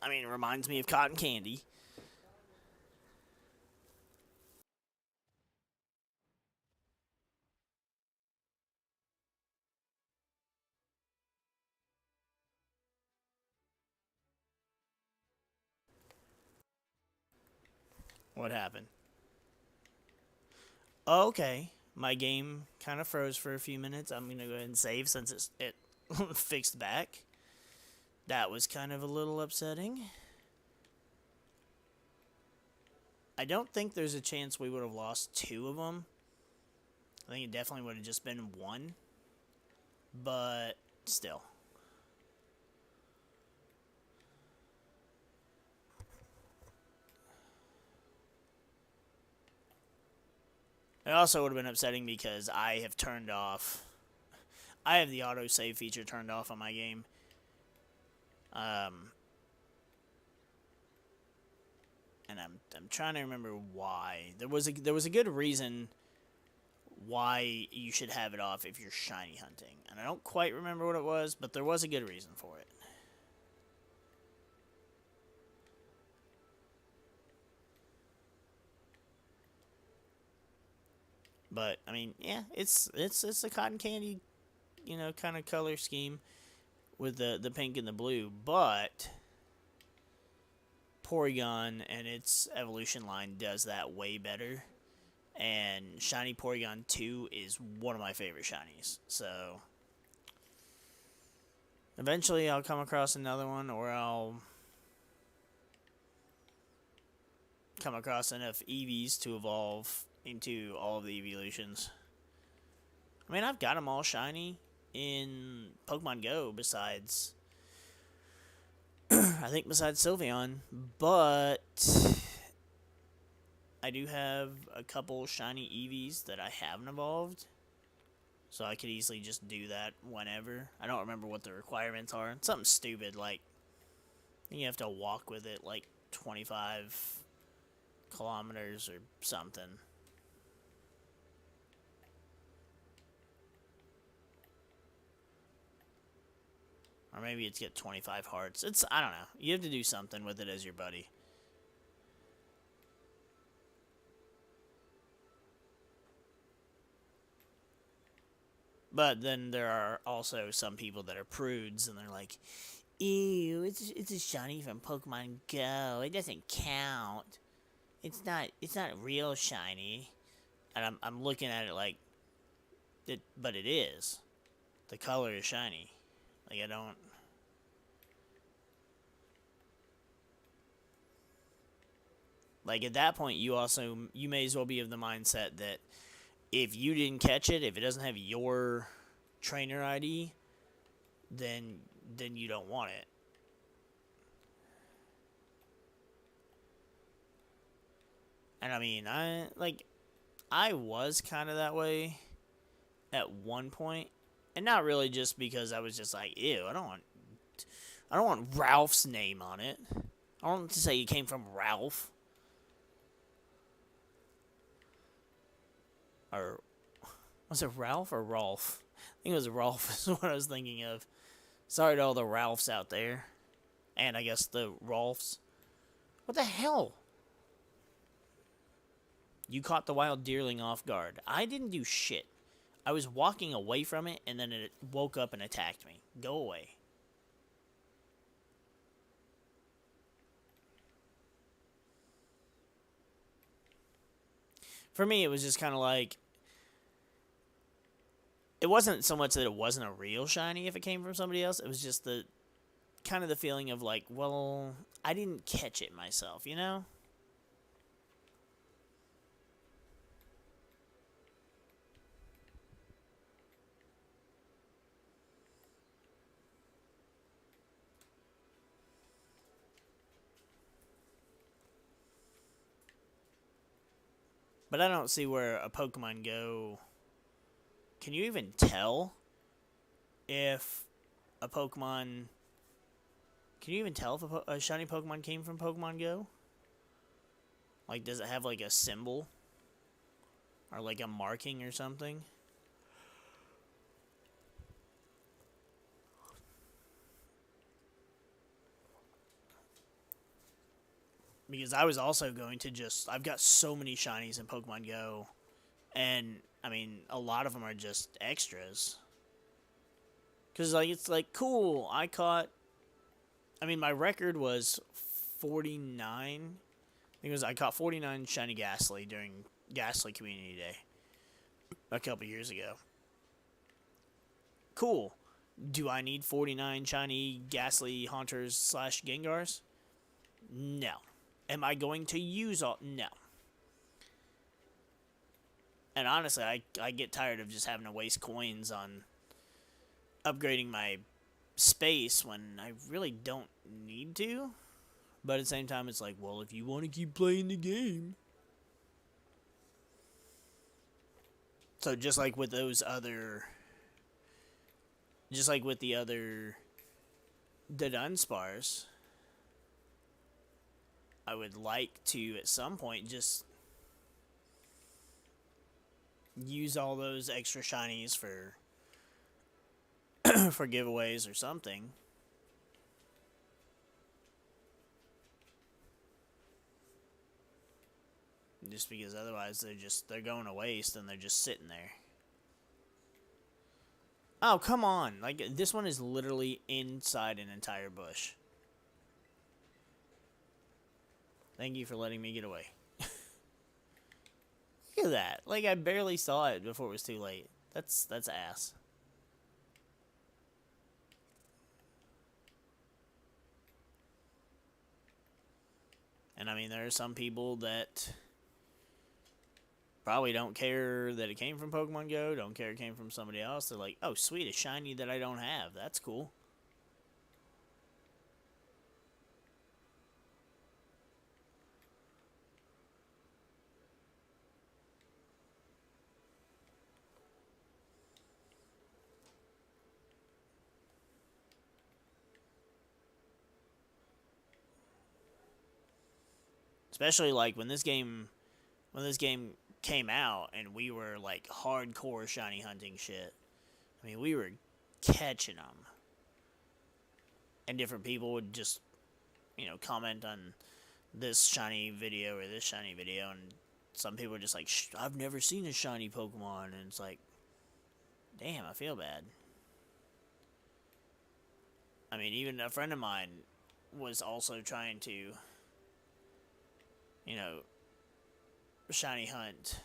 reminds me of cotton candy. What happened? Okay, my game kind of froze for a few minutes. I'm going to go ahead and save since it fixed back. That was kind of a little upsetting. I don't think there's a chance we would have lost 2 of them. I think it definitely would have just been one. But still. It also would have been upsetting because I have turned off... I have the autosave feature turned off on my game. And I'm trying to remember why. There was a good reason why you should have it off if you're shiny hunting. And I don't quite remember what it was, but there was a good reason for it. But I mean, yeah, it's a cotton candy, you know, kind of color scheme with the pink and the blue, but Porygon and its evolution line does that way better. And Shiny Porygon 2 is one of my favorite shinies. So eventually I'll come across another one, or I'll come across enough Eevees to evolve into all of the evolutions. I mean, I've got them all shiny in Pokemon Go besides... I think besides Sylveon, but I do have a couple shiny Eevees that I haven't evolved, so I could easily just do that whenever. I don't remember what the requirements are. It's something stupid, like you have to walk with it like 25 kilometers or something. Or maybe it's get 25 hearts. I don't know. You have to do something with it as your buddy. But then there are also some people that are prudes, and they're like, ew, it's a shiny from Pokemon Go. It doesn't count. It's not real shiny. And I'm looking at it like, but it is. The color is shiny. Like, I don't... Like, at that point, you may as well be of the mindset that if you didn't catch it, if it doesn't have your trainer ID, then you don't want it. And I mean, I was kind of that way at one point. And not really just because I was just like, ew, I don't want Ralph's name on it. I don't want to say he came from Ralph. Or, was it Ralph or Rolf? I think it was Rolf is what I was thinking of. Sorry to all the Ralphs out there. And I guess the Rolfs. What the hell? You caught the wild deerling off guard. I didn't do shit. I was walking away from it, and then it woke up and attacked me. Go away. For me, it was just kind of like... It wasn't so much that it wasn't a real shiny if it came from somebody else. It was just the... kind of the feeling of like, well, I didn't catch it myself, you know? But I don't see where a Pokemon Go... Can you even tell if a Pokemon... Can you even tell if a shiny Pokemon came from Pokemon Go? Like, does it have, like, a symbol? Or, like, a marking or something? Because I was also going to just... I've got so many shinies in Pokemon Go. And, I mean, a lot of them are just extras. Because, like, it's like, cool, I caught... I mean, my record was 49. I think I caught 49 shiny Ghastly during Ghastly Community Day. A couple years ago. Cool. Do I need 49 shiny Ghastly Haunters / Gengars? No. Am I going to use all... No. And honestly, I get tired of just having to waste coins on upgrading my space when I really don't need to. But at the same time, it's like, well, if you want to keep playing the game. So just like with those other... Just like with the Dunsparce, I would like to, at some point, just use all those extra shinies for for giveaways or something. Just because otherwise they're going to waste and they're just sitting there. Oh, come on. Like, this one is literally inside an entire bush. Thank you for letting me get away. Look at that. Like, I barely saw it before it was too late. That's ass. And I mean, there are some people that probably don't care that it came from Pokemon Go, don't care it came from somebody else. They're like, oh, sweet, a shiny that I don't have. That's cool. Especially like when this game came out and we were like hardcore shiny hunting shit. I mean, we were catching them. And different people would just, comment on this shiny video or this shiny video, and some people are just like, I've never seen a shiny Pokemon, and it's like, damn, I feel bad. I mean, even a friend of mine was also trying to, shiny hunt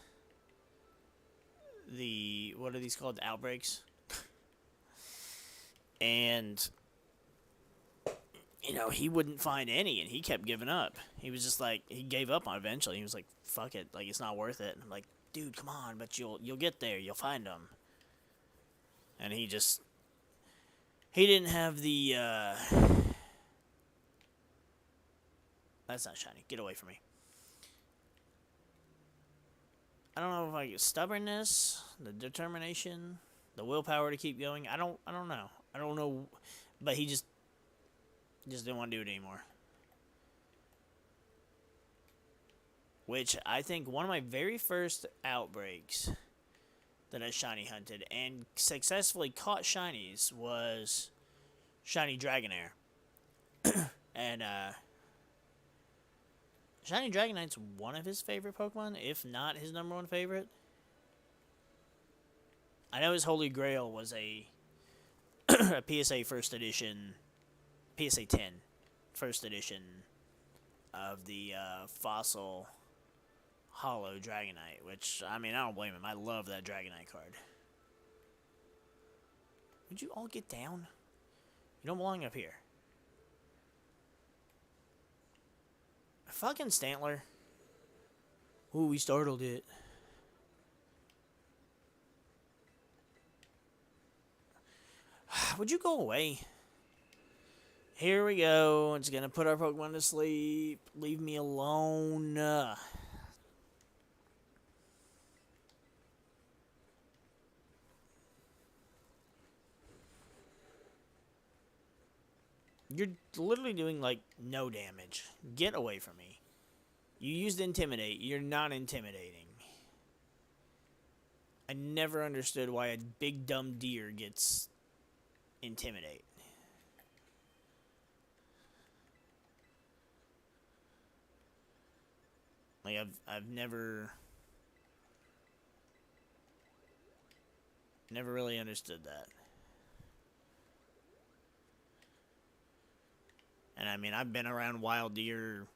what are these called? Outbreaks. And, he wouldn't find any, and he kept giving up. He was just like, he gave up on it eventually. He was like, fuck it, like, it's not worth it. And I'm like, dude, come on, but you'll get there, you'll find them. And he didn't have the, that's not shiny, get away from me. I don't know if I get stubbornness, the determination, the willpower to keep going. I don't know. I don't know, but he just didn't want to do it anymore. Which I think one of my very first outbreaks that I shiny hunted and successfully caught shinies was shiny Dragonair. And shiny Dragonite's one of his favorite Pokemon, if not his number one favorite. I know his Holy Grail was a PSA First Edition, PSA 10 First Edition of the Fossil Hollow Dragonite, which, I mean, I don't blame him. I love that Dragonite card. Would you all get down? You don't belong up here. Fucking Stantler. Ooh, we startled it. Would you go away? Here we go. It's gonna put our Pokemon to sleep. Leave me alone. You're literally doing, like, no damage. Get away from me. You used Intimidate. You're not intimidating. I never understood why a big dumb deer gets Intimidate. Like, I've never really understood that. And I mean, I've been around wild deer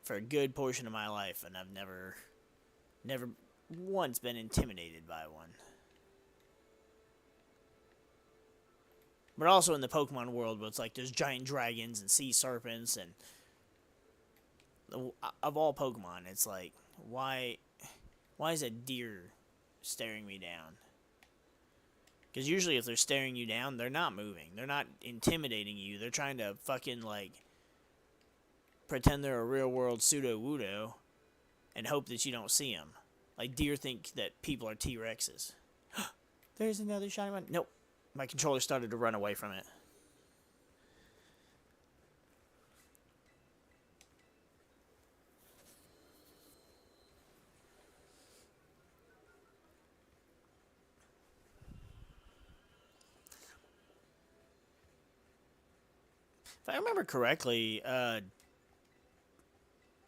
for a good portion of my life, and I've never once been intimidated by one. But also in the Pokemon world, where it's like there's giant dragons and sea serpents, and of all Pokemon, it's like, why Why is a deer staring me down? Because usually if they're staring you down, they're not moving. They're not intimidating you. They're trying to fucking, like, pretend they're a real-world pseudo-wudo and hope that you don't see them. Like, deer think that people are T-Rexes. There's another shiny one. Nope. My controller started to run away from it. If I remember correctly,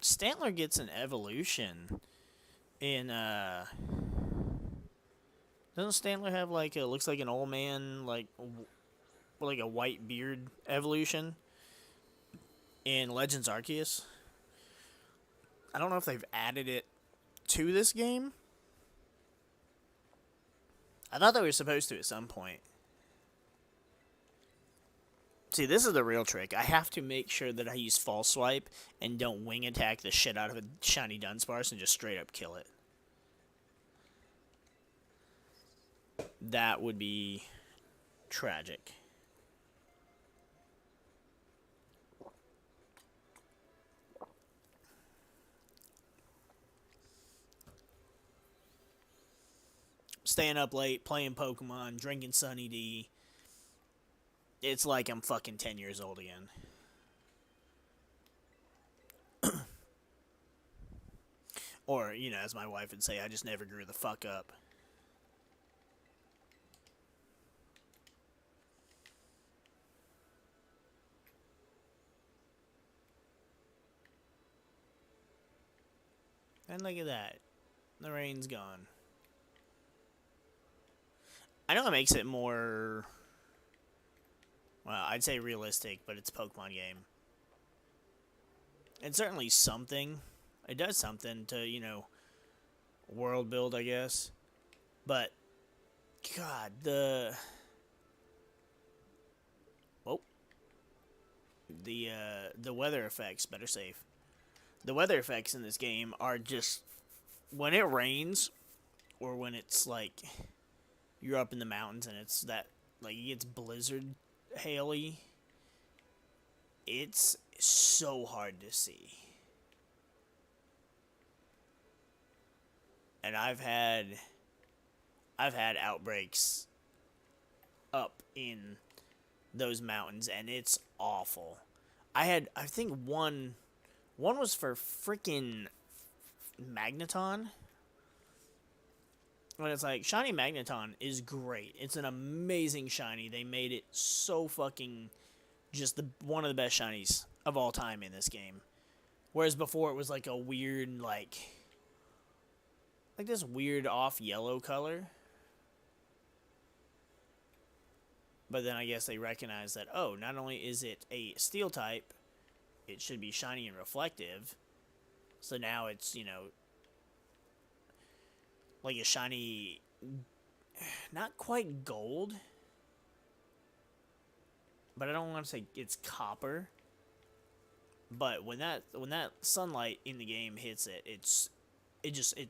Stantler gets an evolution in, doesn't Stantler have, like, looks like an old man, like a white beard evolution in Legends Arceus? I don't know if they've added it to this game. I thought they were supposed to at some point. See, this is the real trick. I have to make sure that I use False Swipe and don't wing attack the shit out of a shiny Dunsparce and just straight up kill it. That would be tragic. Staying up late, playing Pokemon, drinking Sunny D. It's like I'm fucking 10 years old again. Or, you know, as my wife would say, I just never grew the fuck up. And look at that. The rain's gone. I know it makes it more... Well, I'd say realistic, but it's a Pokemon game. It's certainly something. It does something to, you know, world build, I guess. But, God, the... Oh. The weather effects, better safe. The weather effects in this game are just... When it rains, or when it's, like, you're up in the mountains and it's that, like, it gets blizzard haily, it's so hard to see. And I've had outbreaks up in those mountains, and it's awful. I think one was for freaking Magneton. And it's like, shiny Magneton is great. It's an amazing shiny. They made it so fucking just one of the best shinies of all time in this game. Whereas before it was like a weird, like this weird off yellow color. But then I guess they recognize that, oh, not only is it a steel type, it should be shiny and reflective. So now it's, you know, like a shiny, not quite gold, but I don't want to say it's copper. But when that sunlight in the game hits it, it's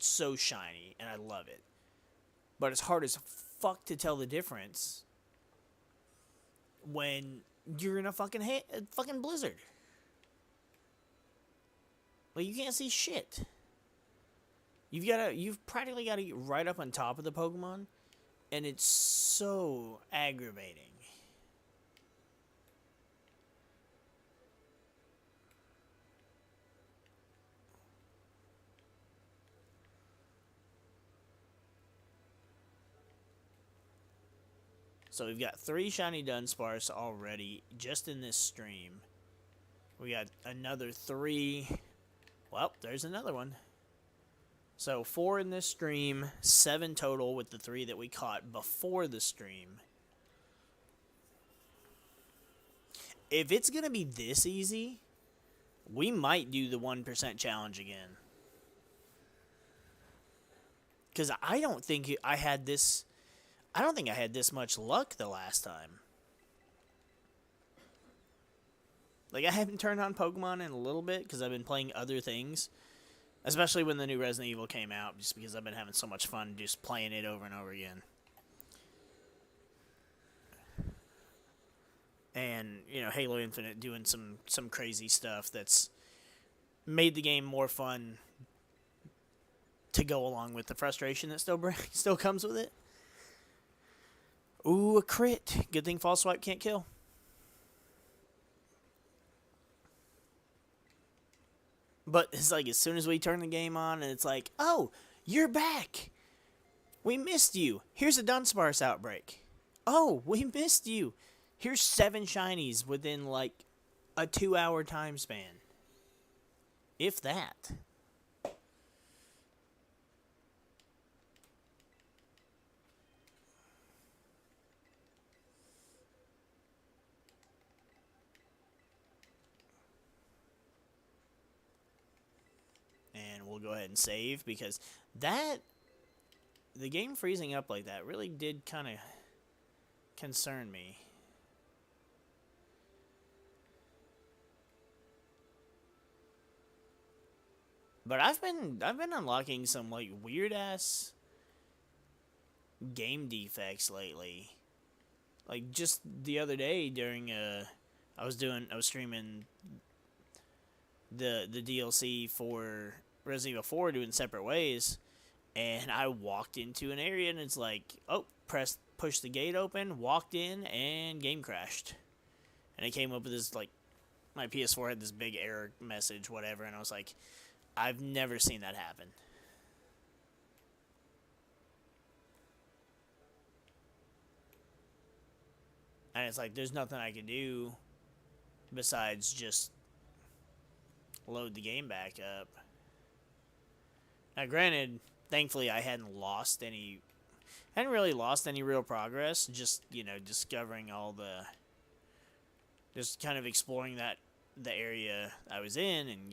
so shiny, and I love it. But it's hard as fuck to tell the difference when you're in a fucking blizzard. Like, you can't see shit. You've practically got to get right up on top of the Pokemon, and it's so aggravating. So we've got 3 shiny Dunsparce already just in this stream. We got another 3. Well, there's another one. So 4 in this stream, 7 total with the 3 that we caught before the stream. If it's going to be this easy, we might do the 1% challenge again. Because I don't think I had this much luck the last time. Like, I haven't turned on Pokemon in a little bit because I've been playing other things. Especially when the new Resident Evil came out, just because I've been having so much fun just playing it over and over again. And, you know, Halo Infinite doing some crazy stuff that's made the game more fun to go along with the frustration that still comes with it. Ooh, a crit. Good thing false swipe can't kill. But it's like as soon as we turn the game on and it's like, oh, you're back. We missed you. Here's a Dunsparce outbreak. Oh, we missed you. Here's 7 shinies within like a 2-hour time span. If that. And we'll go ahead and save because the game freezing up like that really did kind of concern me. But I've been unlocking some like weird ass game defects lately. Like just the other day during I was streaming the DLC for Resident Evil 4 doing separate ways, and I walked into an area and it's like, oh, push the gate open, walked in, and game crashed. And it came up with this like my PS4 had this big error message, whatever, and I was like, I've never seen that happen. And it's like, there's nothing I can do besides just load the game back up. Now, granted, thankfully I hadn't really lost any real progress. Just, you know, discovering just kind of exploring the area I was in and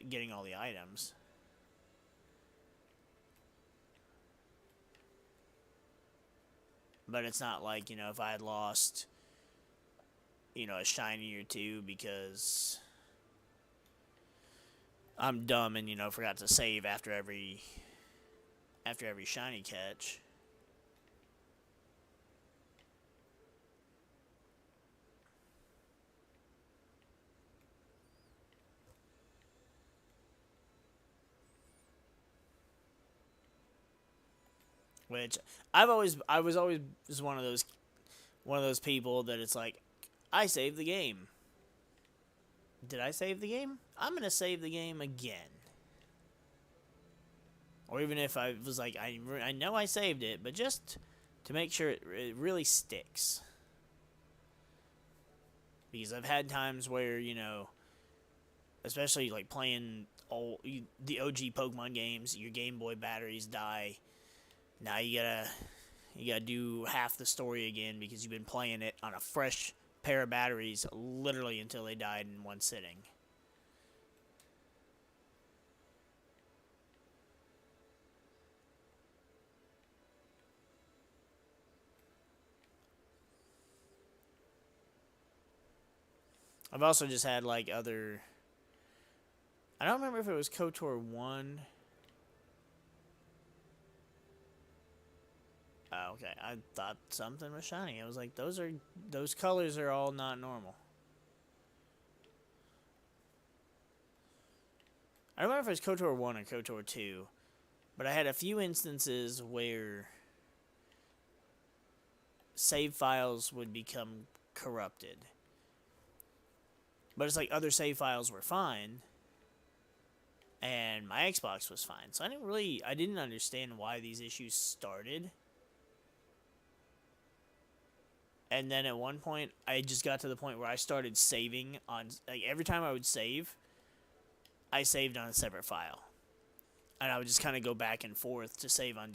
getting all the items. But it's not like, you know, if I had lost, you know, a shiny or two because I'm dumb and, you know, forgot to save after every shiny catch. Which I was always just one of those people that it's like, I saved the game. Did I save the game? I'm gonna save the game again. Or even if I was like, I know I saved it, but just to make sure it really sticks. Because I've had times where, you know, especially like playing the OG Pokemon games, your Game Boy batteries die. Now you gotta do half the story again because you've been playing it on a fresh pair of batteries literally until they died in one sitting. I've also just had like other. I don't remember if it was KOTOR 1. Oh, okay. I thought something was shiny. I was like, those colors are all not normal. I don't remember if it was KOTOR 1 or KOTOR 2, but I had a few instances where save files would become corrupted. But it's like other save files were fine, and my Xbox was fine. So I didn't understand why these issues started. And then at one point, I just got to the point where I started saving on, like, every time I would save, I saved on a separate file. And I would just kind of go back and forth to save on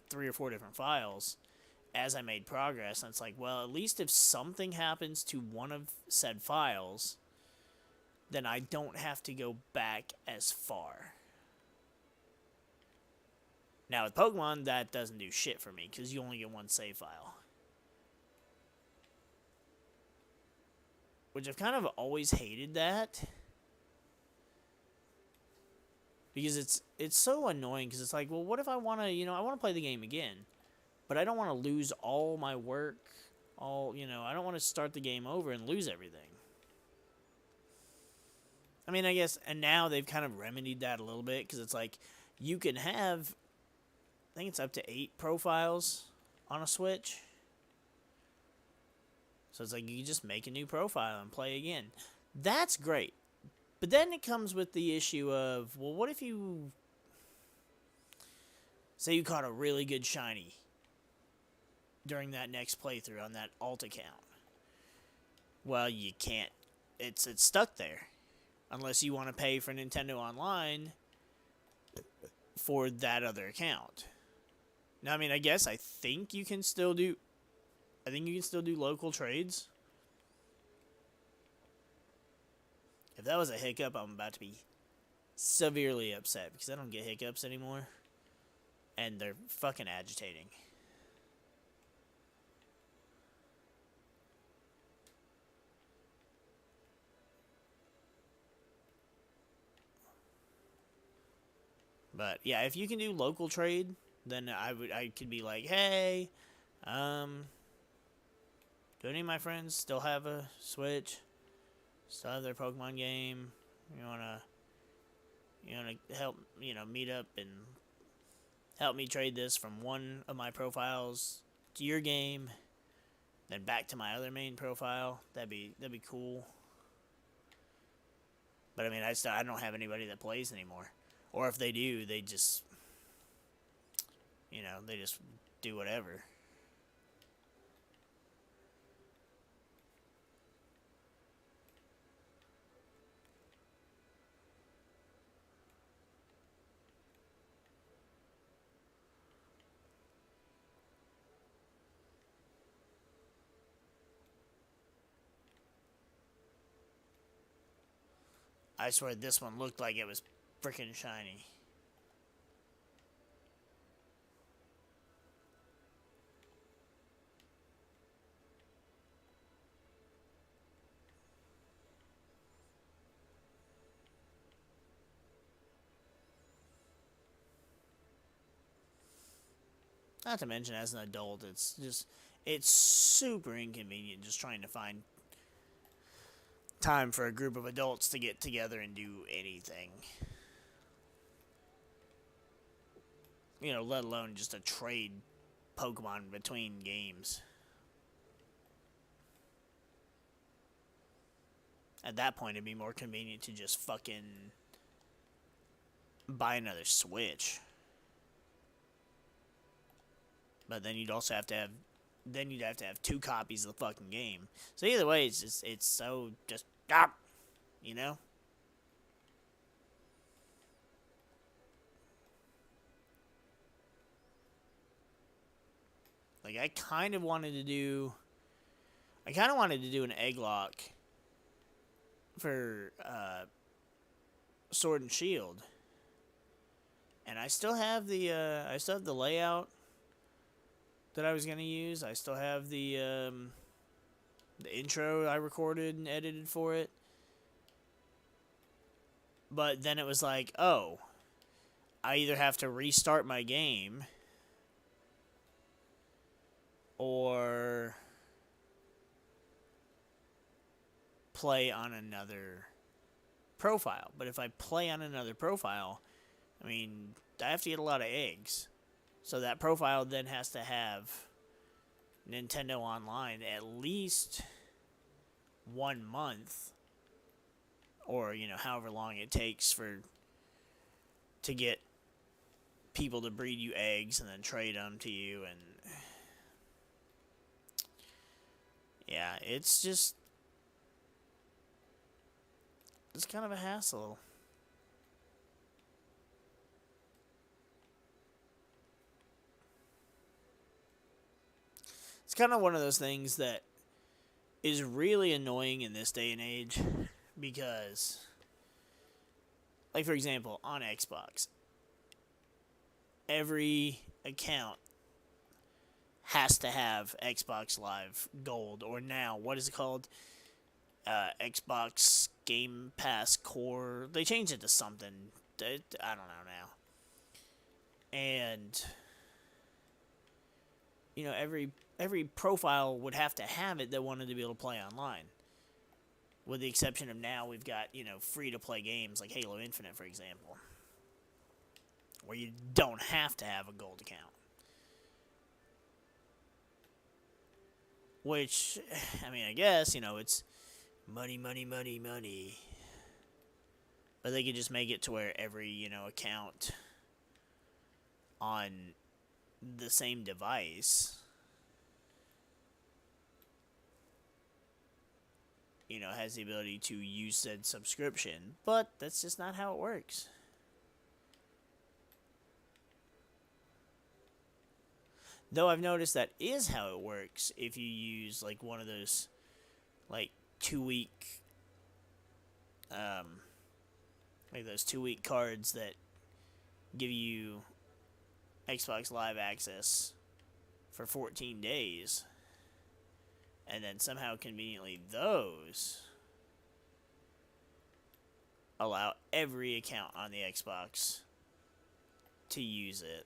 3 or 4 different files as I made progress. And it's like, well, at least if something happens to one of said files, then I don't have to go back as far. Now with Pokemon, that doesn't do shit for me because you only get one save file. Which I've kind of always hated that. because it's so annoying because it's like, well, what if I want to, I want to play the game again, but I don't want to lose all my work, I don't want to start the game over and lose everything. I mean, I guess, and now they've kind of remedied that a little bit because it's like you can have, I think it's up to 8 profiles on a Switch. So it's like you can just make a new profile and play again. That's great. But then it comes with the issue of, well, what if you say you caught a really good shiny during that next playthrough on that alt account? Well, you can't. It's stuck there. Unless you want to pay for Nintendo Online for that other account. Now, I mean, I think you can still do local trades. If that was a hiccup, I'm about to be severely upset because I don't get hiccups anymore. And they're fucking agitating. But yeah, if you can do local trade, then I could be like, hey, do any of my friends still have a Switch? Still have their Pokemon game? You wanna help, meet up and help me trade this from one of my profiles to your game, then back to my other main profile? That'd be cool. But I mean, I don't have anybody that plays anymore. Or if they do, they just, they just do whatever. I swear this one looked like it was freaking shiny. Not to mention, as an adult, it's super inconvenient just trying to find time for a group of adults to get together and do anything. Let alone just to trade Pokemon between games. At that point, it'd be more convenient to just fucking buy another Switch. But then you'd also have to have, you'd have to have 2 copies of the fucking game. So either way, it's so just, Like, I kind of wanted to do an egg lock for Sword and Shield. And I still have the layout that I was gonna use. I still have the intro I recorded and edited for it. But then it was like, oh, I either have to restart my game or play on another profile. But if I play on another profile, I mean, I have to get a lot of eggs. So that profile then has to have Nintendo Online at least 1 month, or however long it takes to get people to breed you eggs and then trade them to you. And yeah, it's kind of a hassle. It's kind of one of those things that is really annoying in this day and age because, like, for example, on Xbox, every account has to have Xbox Live Gold, or now, what is it called? Xbox Game Pass Core. They changed it to something I don't know now. And you know, every profile would have to have it that wanted to be able to play online. With the exception of now, we've got, you know, free-to-play games like Halo Infinite, for example, where you don't have to have a gold account. Which, I mean, I guess, you know, it's money, money, money, money. But they could just make it to where every, you know, account on the same device, you know, has the ability to use said subscription. But that's just not how it works. Though I've noticed that is how it works if you use, like, one of those, like, 2-week, like those 2-week cards that give you Xbox Live access for 14 days. And then somehow, conveniently, those allow every account on the Xbox to use it.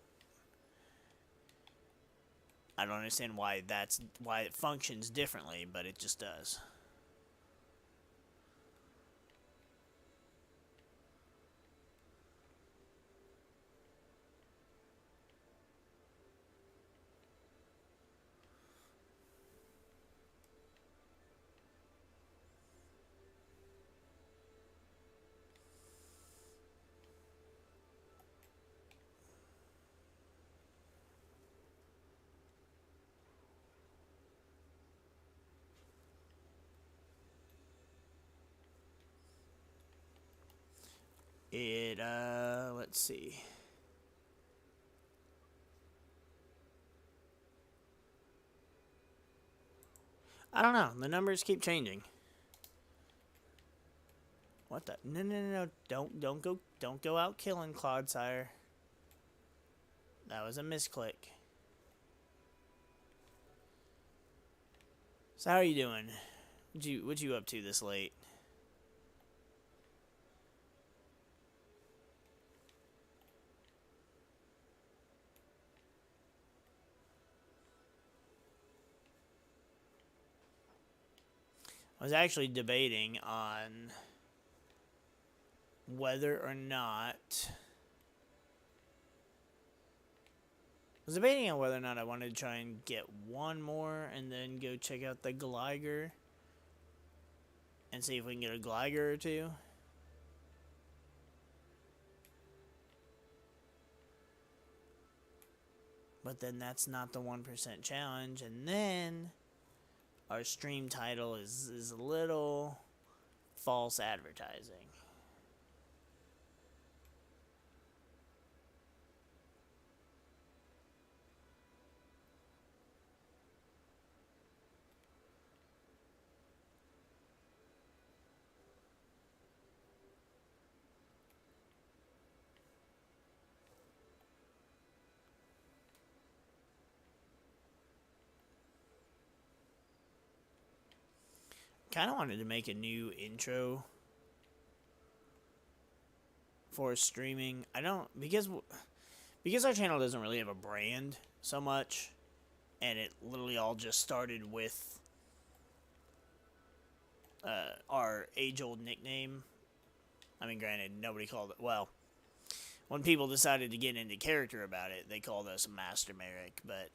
I don't understand why it functions differently, but it just does. Let's see. I don't know. The numbers keep changing. What the? No. Don't go out killing Clodsire. That was a misclick. So how are you doing? What you up to this late? I was actually debating on whether or not I wanted to try and get one more and then go check out the Gligar and see if we can get a Gligar or two. But then that's not the 1% challenge, and then our stream title is a little false advertising. Kind of wanted to make a new intro for streaming. I don't, because our channel doesn't really have a brand so much, and it literally all just started with our age-old nickname. I mean, granted, nobody called it, well, when people decided to get into character about it, they called us Master MariK, but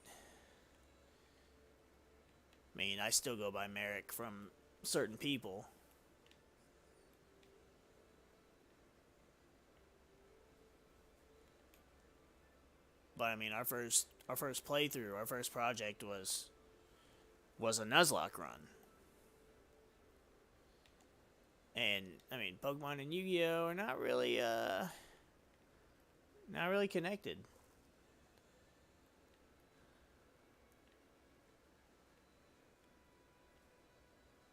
I mean, I still go by MariK from certain people. But I mean, our first playthrough, our first project was a Nuzlocke run. And I mean, Pokemon and Yu-Gi-Oh are not really connected.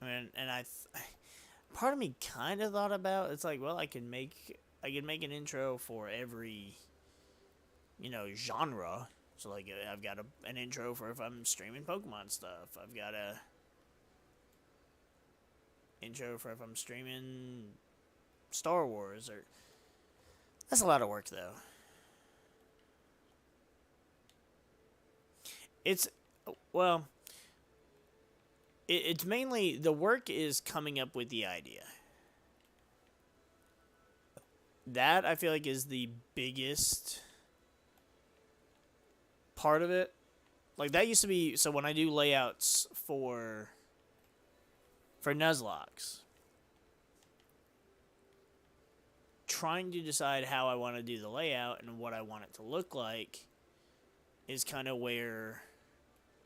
I mean, and part of me kind of thought about, it's like, well, I could make an intro for every, you know, genre. So like, I've got an intro for if I'm streaming Pokemon stuff. I've got a intro for if I'm streaming Star Wars, or That's a lot of work, though. It's, well, it's mainly the work is coming up with the idea. That I feel like is the biggest part of it. Like that used to be so when I do layouts for Nuzlocke, trying to decide how I want to do the layout and what I want it to look like is kind of where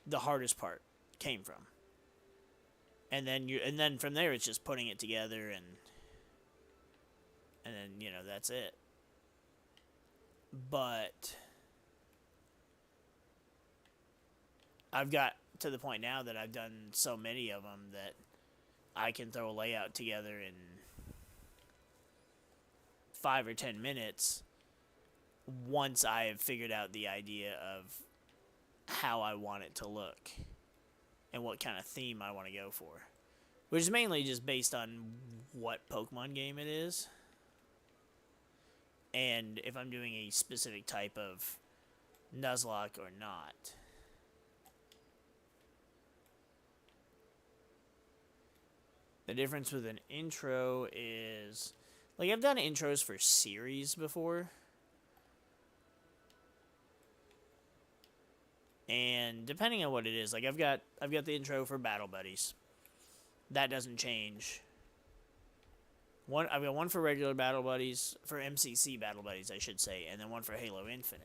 the hardest part came from. And then from there it's just putting it together and then, you know, that's it. But I've got to the point now that I've done so many of them that I can throw a layout together in 5 or 10 minutes once I have figured out the idea of how I want it to look and what kind of theme I want to go for. Which is mainly just based on what Pokemon game it is. And if I'm doing a specific type of Nuzlocke or not. The difference with an intro is, like, I've done intros for series before. And depending on what it is, like I've got the intro for Battle Buddies. That doesn't change. I've got one for regular Battle Buddies, for MCC Battle Buddies, I should say, and then one for Halo Infinite.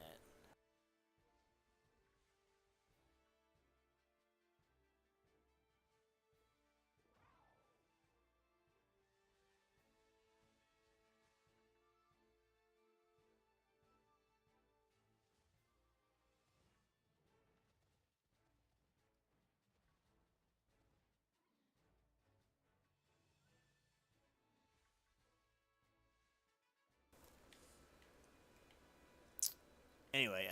Anyway,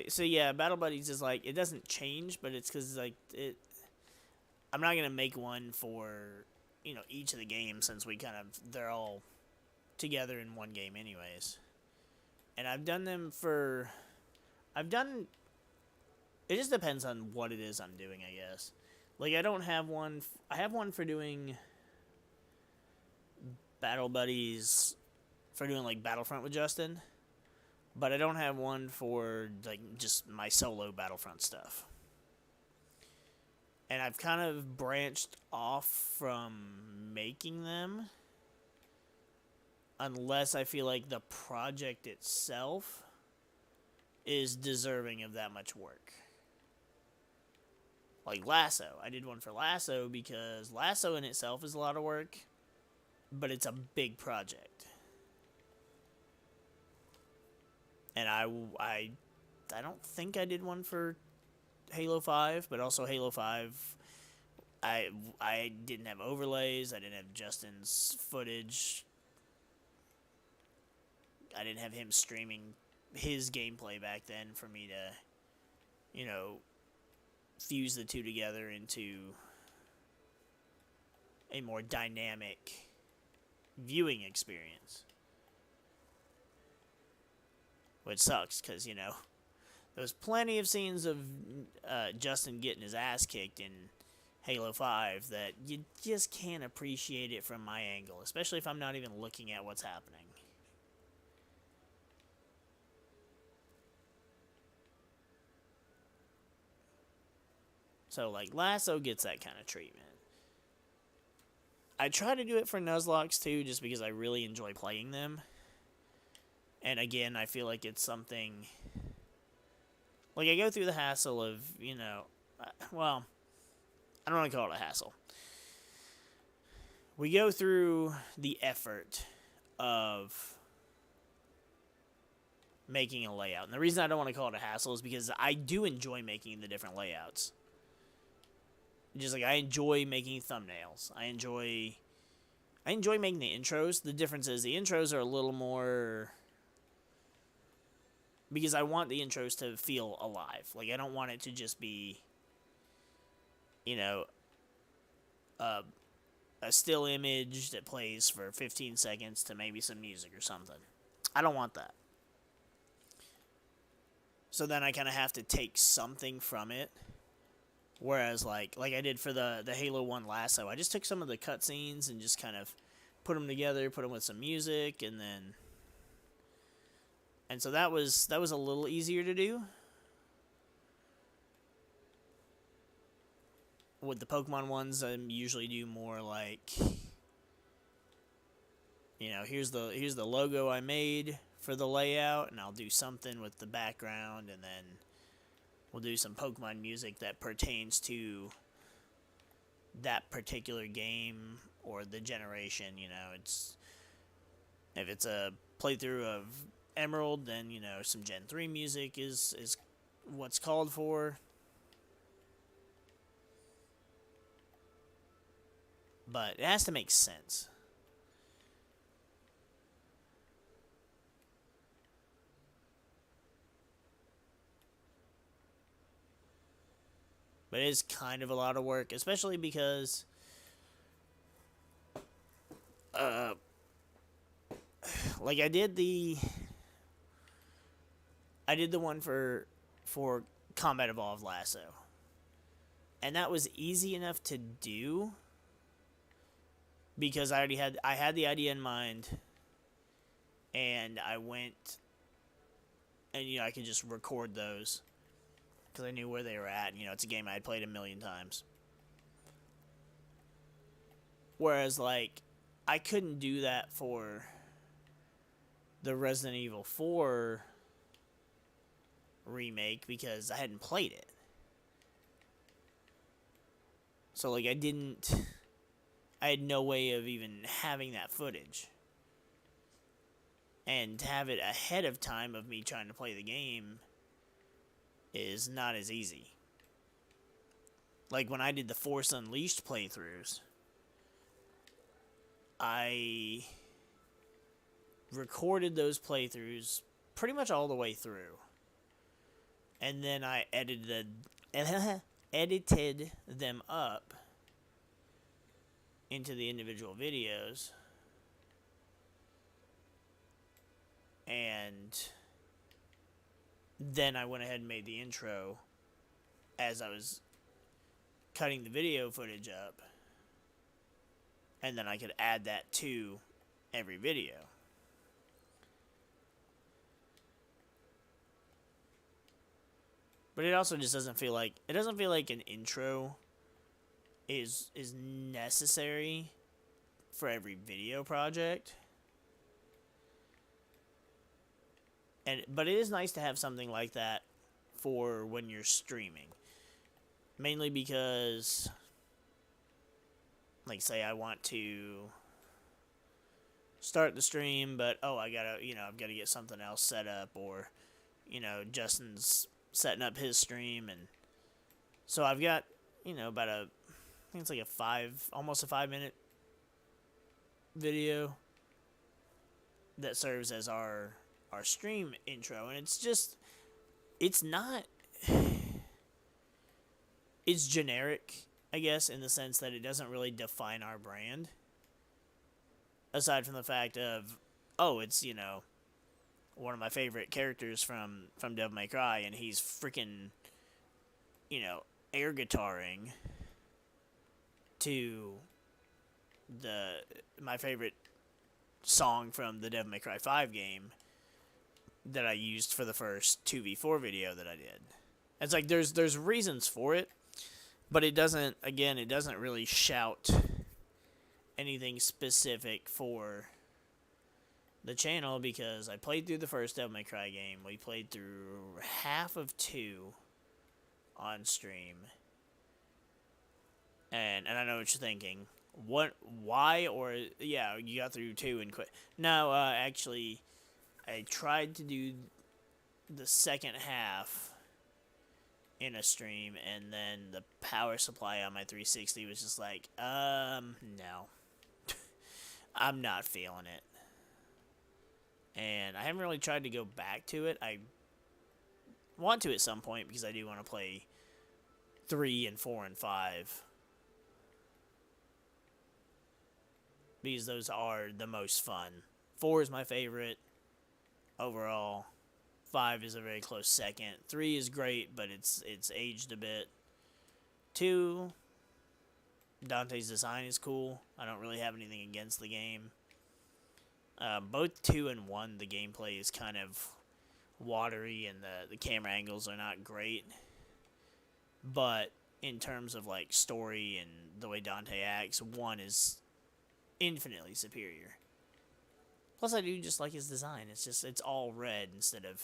so yeah, Battle Buddies is like, it doesn't change, but it's because like I'm not gonna make one for, you know, each of the games since they're all together in one game anyways. And I've done them for, I've done. It just depends on what it is I'm doing, I guess. Like I don't have one. I have one for doing Battle Buddies, for doing like Battlefront with Justin. But I don't have one for like just my solo Battlefront stuff. And I've kind of branched off from making them unless I feel like the project itself is deserving of that much work. Like Lasso. I did one for Lasso because Lasso in itself is a lot of work, but it's a big project. And I don't think I did one for Halo 5, but also Halo 5, I didn't have overlays, I didn't have Justin's footage, I didn't have him streaming his gameplay back then for me to, you know, fuse the two together into a more dynamic viewing experience. Which sucks, because, you know, there's plenty of scenes of Justin getting his ass kicked in Halo 5 that you just can't appreciate it from my angle, especially if I'm not even looking at what's happening. So, like, Lasso gets that kind of treatment. I try to do it for Nuzlocke, too, just because I really enjoy playing them. And again, I feel like it's something... Like, I go through the hassle of, you know... Well, I don't want to call it a hassle. We go through the effort of making a layout. And the reason I don't want to call it a hassle is because I do enjoy making the different layouts. Just like, I enjoy making thumbnails. I enjoy making the intros. The difference is the intros are a little more... Because I want the intros to feel alive. Like, I don't want it to just be, you know, a still image that plays for 15 seconds to maybe some music or something. I don't want that. So then I kind of have to take something from it. Whereas, like I did for the Halo 1 Lasso, I just took some of the cutscenes and just kind of put them together, put them with some music, and then... And so that was a little easier to do. With the Pokemon ones, I usually do more like... You know, here's the logo I made for the layout, and I'll do something with the background, and then we'll do some Pokemon music that pertains to that particular game or the generation. You know, if it's a playthrough of Emerald, then, you know, some Gen 3 music is what's called for. But it has to make sense. But it is kind of a lot of work, especially because like I did the one for Combat Evolved Lasso. And that was easy enough to do because I had the idea in mind, and I went and, you know, I could just record those because I knew where they were at. You know, it's a game I had played a million times. Whereas, like, I couldn't do that for the Resident Evil 4 remake because I hadn't played it. So, like, I had no way of even having that footage. And to have it ahead of time of me trying to play the game is not as easy. Like, when I did the Force Unleashed playthroughs, I recorded those playthroughs pretty much all the way through. And then I edited them up into the individual videos. And then I went ahead and made the intro as I was cutting the video footage up. And then I could add that to every video. But it also just doesn't feel like an intro is necessary for every video project. But it is nice to have something like that for when you're streaming. Mainly because, like, say I want to start the stream, but I've got to get something else set up, or, you know, Justin's setting up his stream, and so I've got, you know, about I think it's like almost a 5-minute video that serves as our stream intro, and it's generic, I guess, in the sense that it doesn't really define our brand, aside from the fact of, it's, you know, one of my favorite characters from Devil May Cry, and he's freaking, you know, air guitaring to my favorite song from the Devil May Cry 5 game that I used for the first 2v4 video that I did. It's like there's reasons for it, but it doesn't really shout anything specific for the channel, because I played through the first Devil May Cry game. We played through half of 2 on stream. And I know what you're thinking. Why? Or, yeah, you got through 2 and quit. No, actually, I tried to do the second half in a stream, and then the power supply on my 360 was just like, no. I'm not feeling it. And I haven't really tried to go back to it. I want to at some point, because I do want to play 3 and 4 and 5. because those are the most fun. 4 is my favorite overall. 5 is a very close second. 3 is great, but it's aged a bit. 2, Dante's design is cool. I don't really have anything against the game. Both 2 and 1, the gameplay is kind of watery and the camera angles are not great. But in terms of like story and the way Dante acts, 1 is infinitely superior. Plus, I do just like his design. It's all red instead of...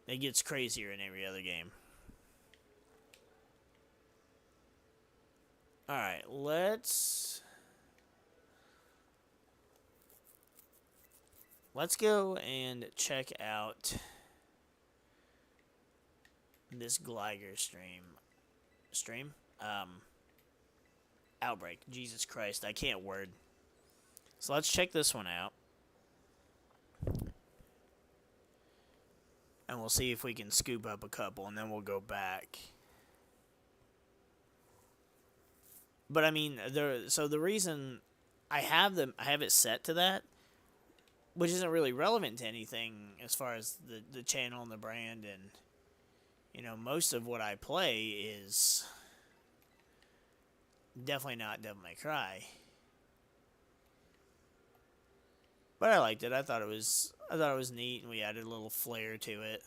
It gets crazier in every other game. Alright, let's go and check out this Gliger stream. Outbreak. Jesus Christ, I can't word. So let's check this one out. And we'll see if we can scoop up a couple, and then we'll go back. But I mean, the reason I have it set to that, which isn't really relevant to anything as far as the channel and the brand, and you know, most of what I play is definitely not Devil May Cry. But I liked it. I thought it was neat, and we added a little flair to it.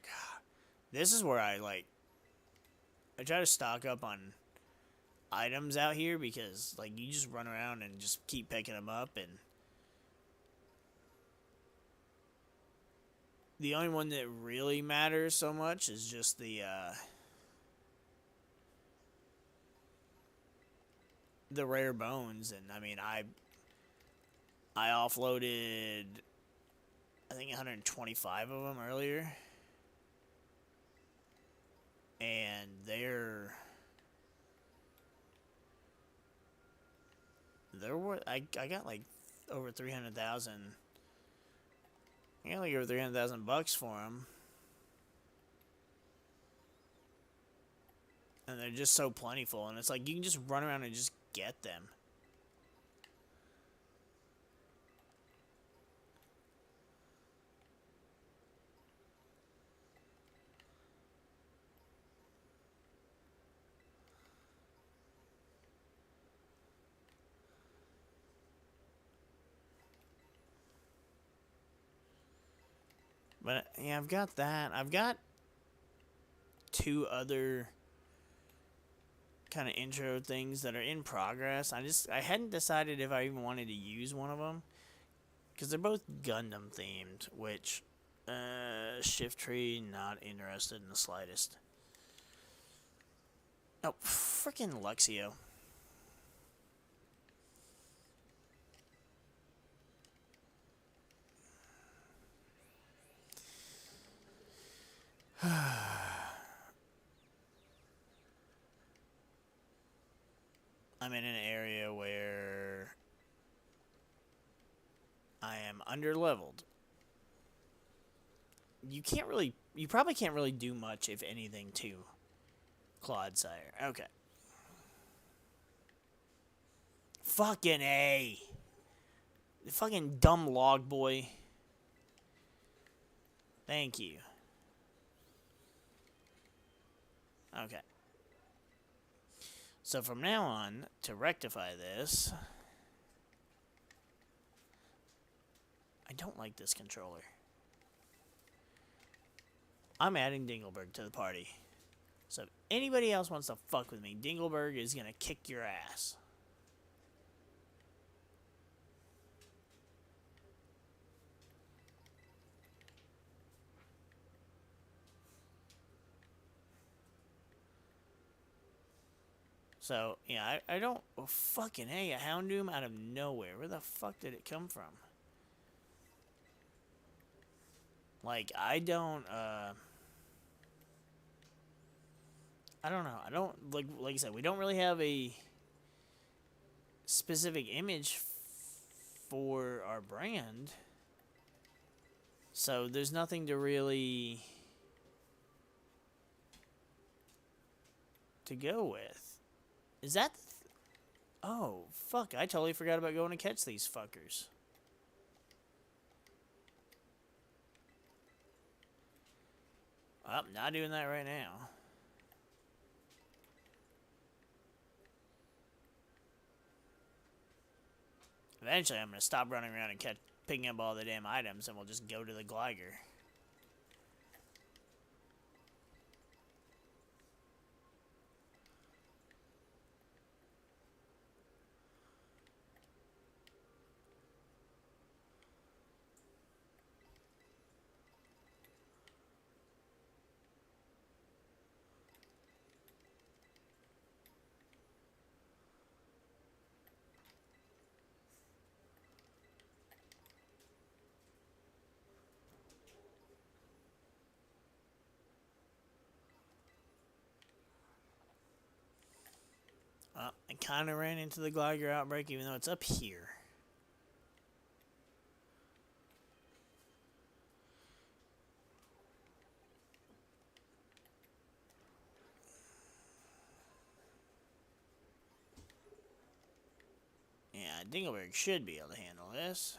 God, this is where I try to stock up on items out here, because like you just run around and just keep picking them up, and the only one that really matters so much is just the rare bones. And I mean, I offloaded, I think, 125 of them earlier, and I got like over 300,000. I got like over 300,000 bucks for them, and they're just so plentiful. And it's like you can just run around and just get them. But yeah, I've got that. I've got 2 other kind of intro things that are in progress. I hadn't decided if I even wanted to use one of them, because they're both Gundam themed, which Shift Tree, not interested in the slightest. Oh, freaking Luxio. I'm in an area where I am underleveled. You probably can't really do much, if anything, to Clodsire. Okay. Fucking A. The fucking dumb log boy. Thank you. Okay. So from now on, to rectify this, I don't like this controller. I'm adding Dingleberg to the party. So if anybody else wants to fuck with me, Dingleberg is gonna kick your ass. So, yeah, I don't... Oh, fucking hey, a Houndoom out of nowhere. Where the fuck did it come from? Like, I don't know. I don't... Like I said, we don't really have a specific image for our brand. So there's nothing to really to go with. Is that oh, fuck, I totally forgot about going to catch these fuckers. Oh, not doing that right now. Eventually, I'm going to stop running around and picking up all the damn items, and we'll just go to the glider. I kind of ran into the glider outbreak, even though it's up here. Yeah, Dingleberg should be able to handle this.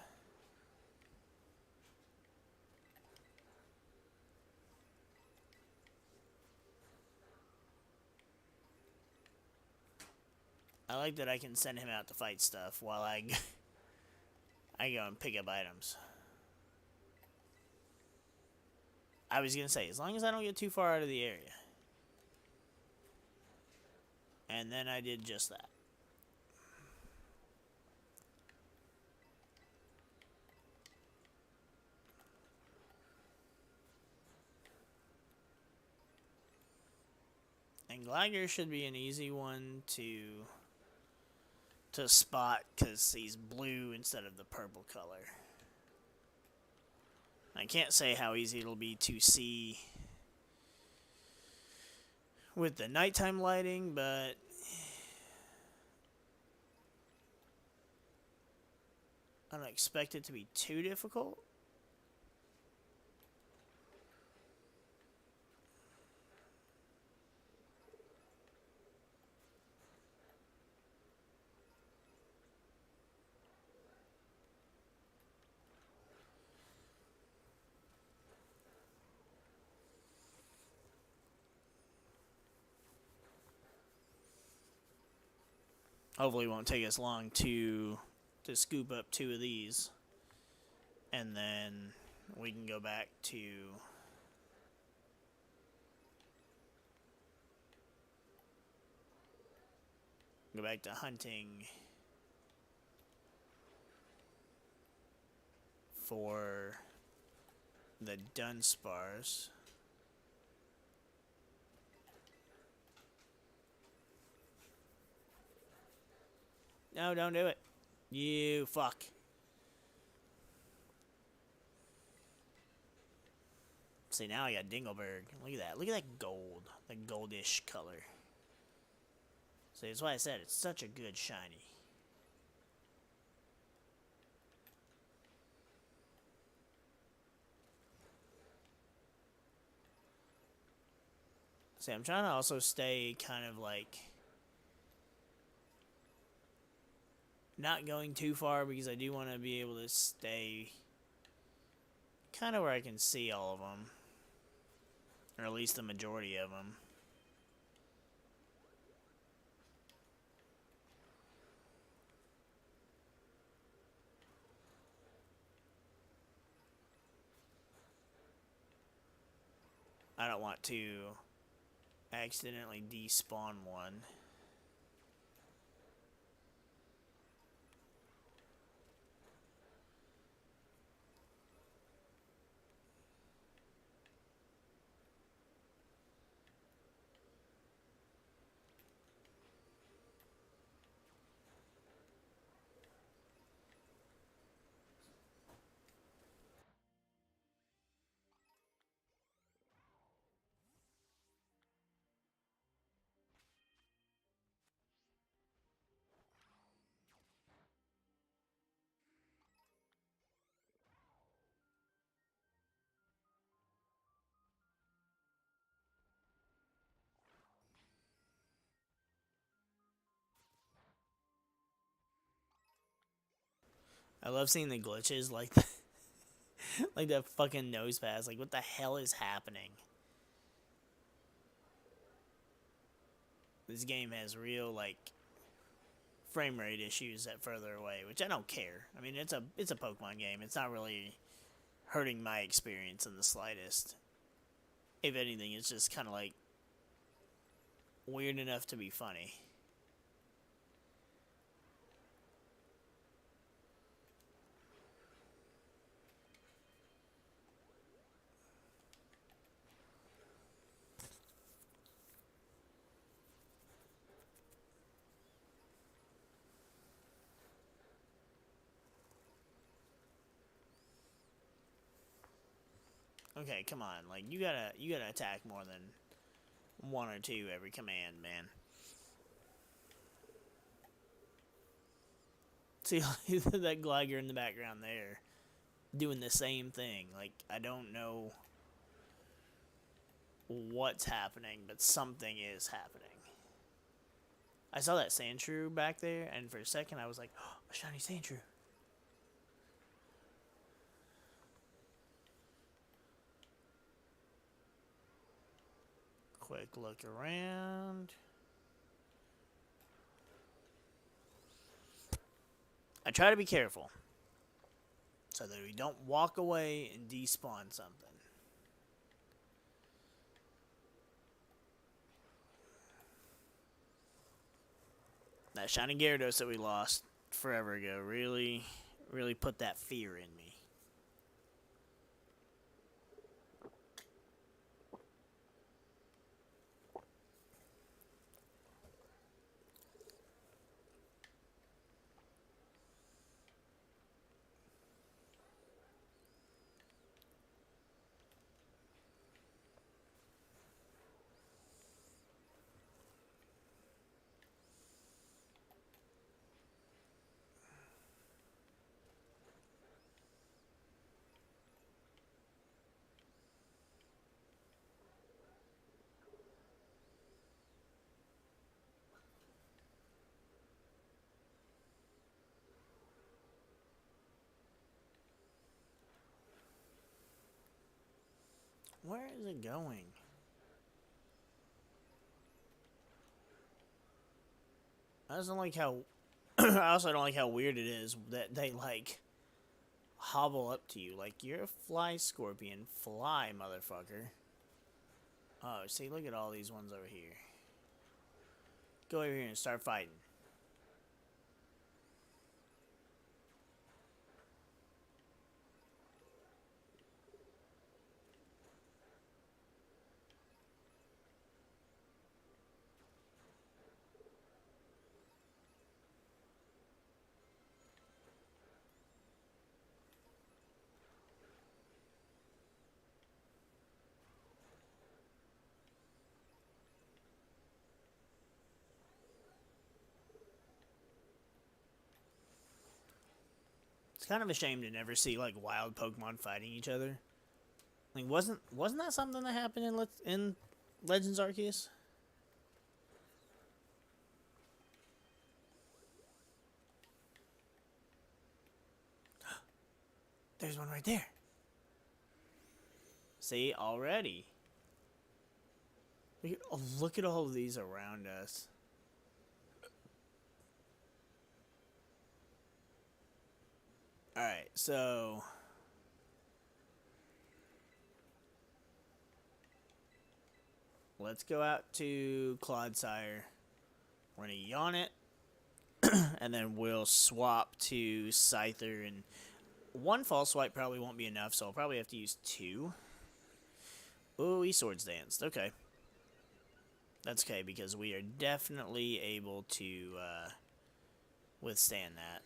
I like that I can send him out to fight stuff while I go and pick up items. I was gonna say, as long as I don't get too far out of the area. And then I did just that. And Glider should be an easy one to spot because he's blue instead of the purple color. I can't say how easy it'll be to see with the nighttime lighting, but I don't expect it to be too difficult. Hopefully it won't take us long to scoop up 2 of these. And then we can go back to hunting for the Dunsparce. No, don't do it. You fuck. See, now I got Dingleberg. Look at that. Look at that gold. The goldish color. See, that's why I said it's such a good shiny. See, I'm trying to also stay kind of like not going too far because I do want to be able to stay kind of where I can see all of them. Or at least the majority of them. I don't want to accidentally despawn one. I love seeing the glitches like the, like that fucking nose pass. Like, what the hell is happening? This game has real, like, frame rate issues at further away, which I don't care. I mean, it's a Pokemon game. It's not really hurting my experience in the slightest. If anything, it's just kind of like weird enough to be funny. Okay, come on. Like, you gotta attack more than one or two every command, man. See, that Gligar in the background there doing the same thing. Like, I don't know what's happening, but something is happening. I saw that Sandshrew back there, and for a second I was like, oh, a shiny Sandshrew. Quick look around. I try to be careful so that we don't walk away and despawn something. That shiny Gyarados that we lost forever ago really put that fear in me. Where is it going? I also don't like how I also don't like how weird it is that they like hobble up to you. Like, you're a fly scorpion. Fly, motherfucker. Oh, see, look at all these ones over here. Go over here and start fighting. It's kind of a shame to never see like wild Pokemon fighting each other. Like, wasn't that something that happened in Legends Arceus? There's one right there. See, already. Look at all of these around us. Alright, so let's go out to Clodsire. We're going to yawn it. And then we'll swap to Scyther. And one false swipe probably won't be enough, so I'll probably have to use two. Oh, he Swords Danced. Okay. That's okay, because we are definitely able to withstand that.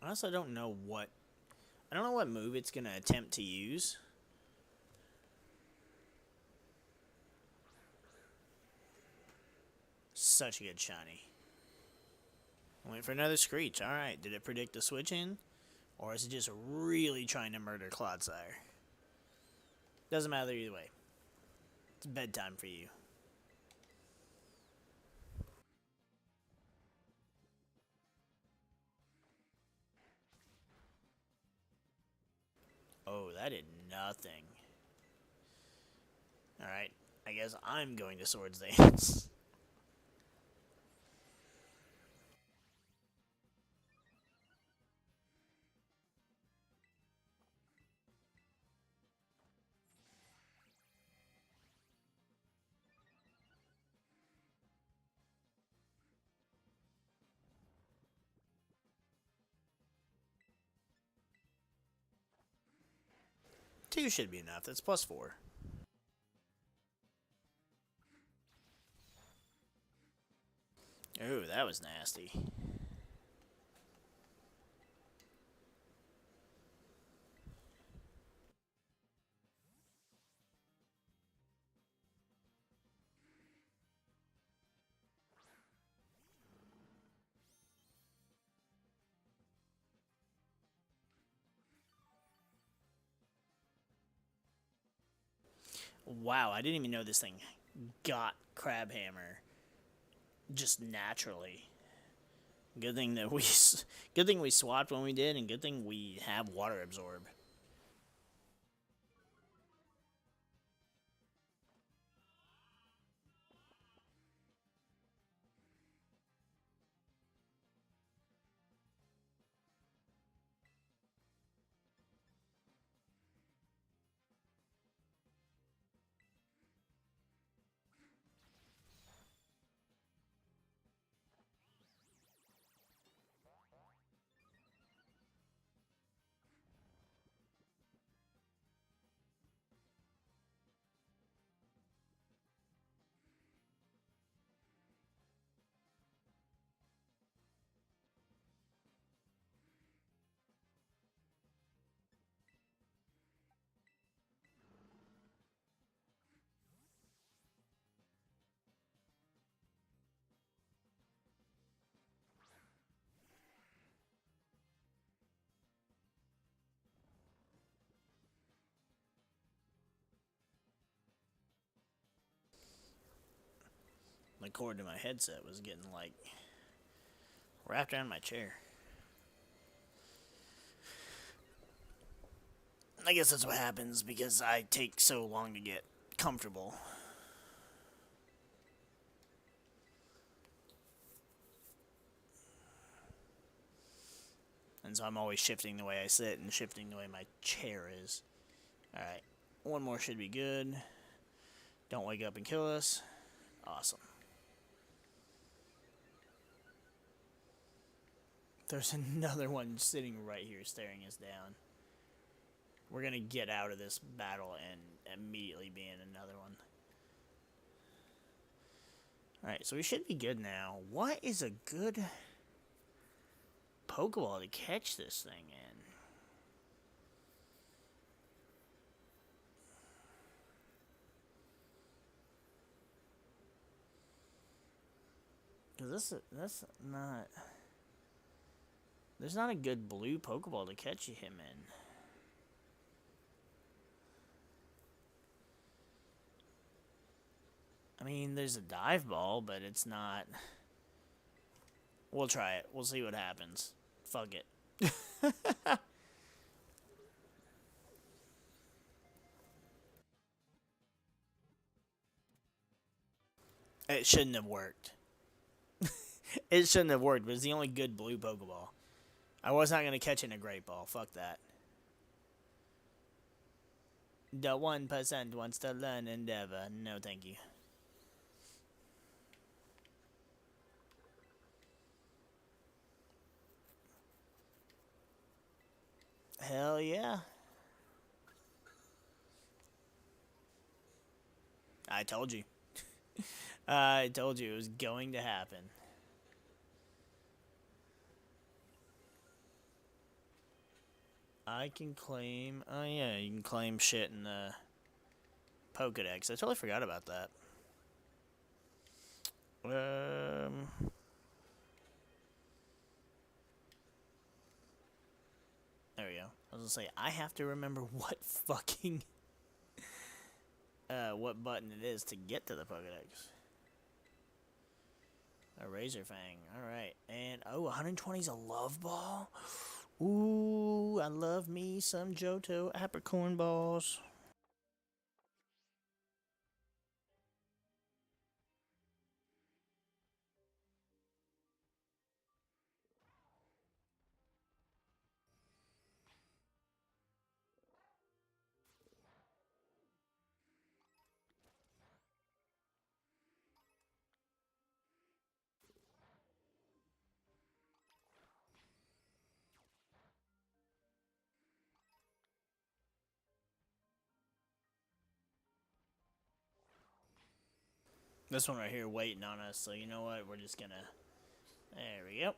I also don't know what... I don't know what move it's going to attempt to use. Such a good shiny. Wait for another Screech. Alright, did it predict the switch in? Or is it just really trying to murder Clodsire? Doesn't matter either way. It's bedtime for you. Oh, that did nothing. Alright, I guess I'm going to Swords Dance. Two should be enough. That's +4. Ooh, that was nasty. Wow, I didn't even know this thing got Crabhammer just naturally. Good thing that good thing we swapped when we did, and good thing we have Water Absorb. The cord to my headset was getting, like, wrapped around my chair. I guess that's what happens because I take so long to get comfortable. And so I'm always shifting the way I sit and shifting the way my chair is. Alright, one more should be good. Don't wake up and kill us. Awesome. There's another one sitting right here staring us down. We're going to get out of this battle and immediately be in another one. Alright, so we should be good now. What is a good Pokeball to catch this thing in? Because that's not... There's not a good blue Pokeball to catch him in. I mean, there's a dive ball, but it's not... We'll try it. We'll see what happens. Fuck it. It shouldn't have worked. It shouldn't have worked, but it's the only good blue Pokeball. I was not going to catch it in a Great Ball. Fuck that. The 1% wants to learn Endeavor. No, thank you. Hell yeah. I told you. I told you it was going to happen. I can claim... Oh, yeah, you can claim shit in the Pokedex. I totally forgot about that. There we go. I was gonna say, I have to remember what fucking... what button it is to get to the Pokedex. A Razor Fang. Alright. And, oh, 120 is a Love Ball? Ooh, I love me some Johto Apricorn Balls. This one right here waiting on us, so you know what? We're just gonna... There we go.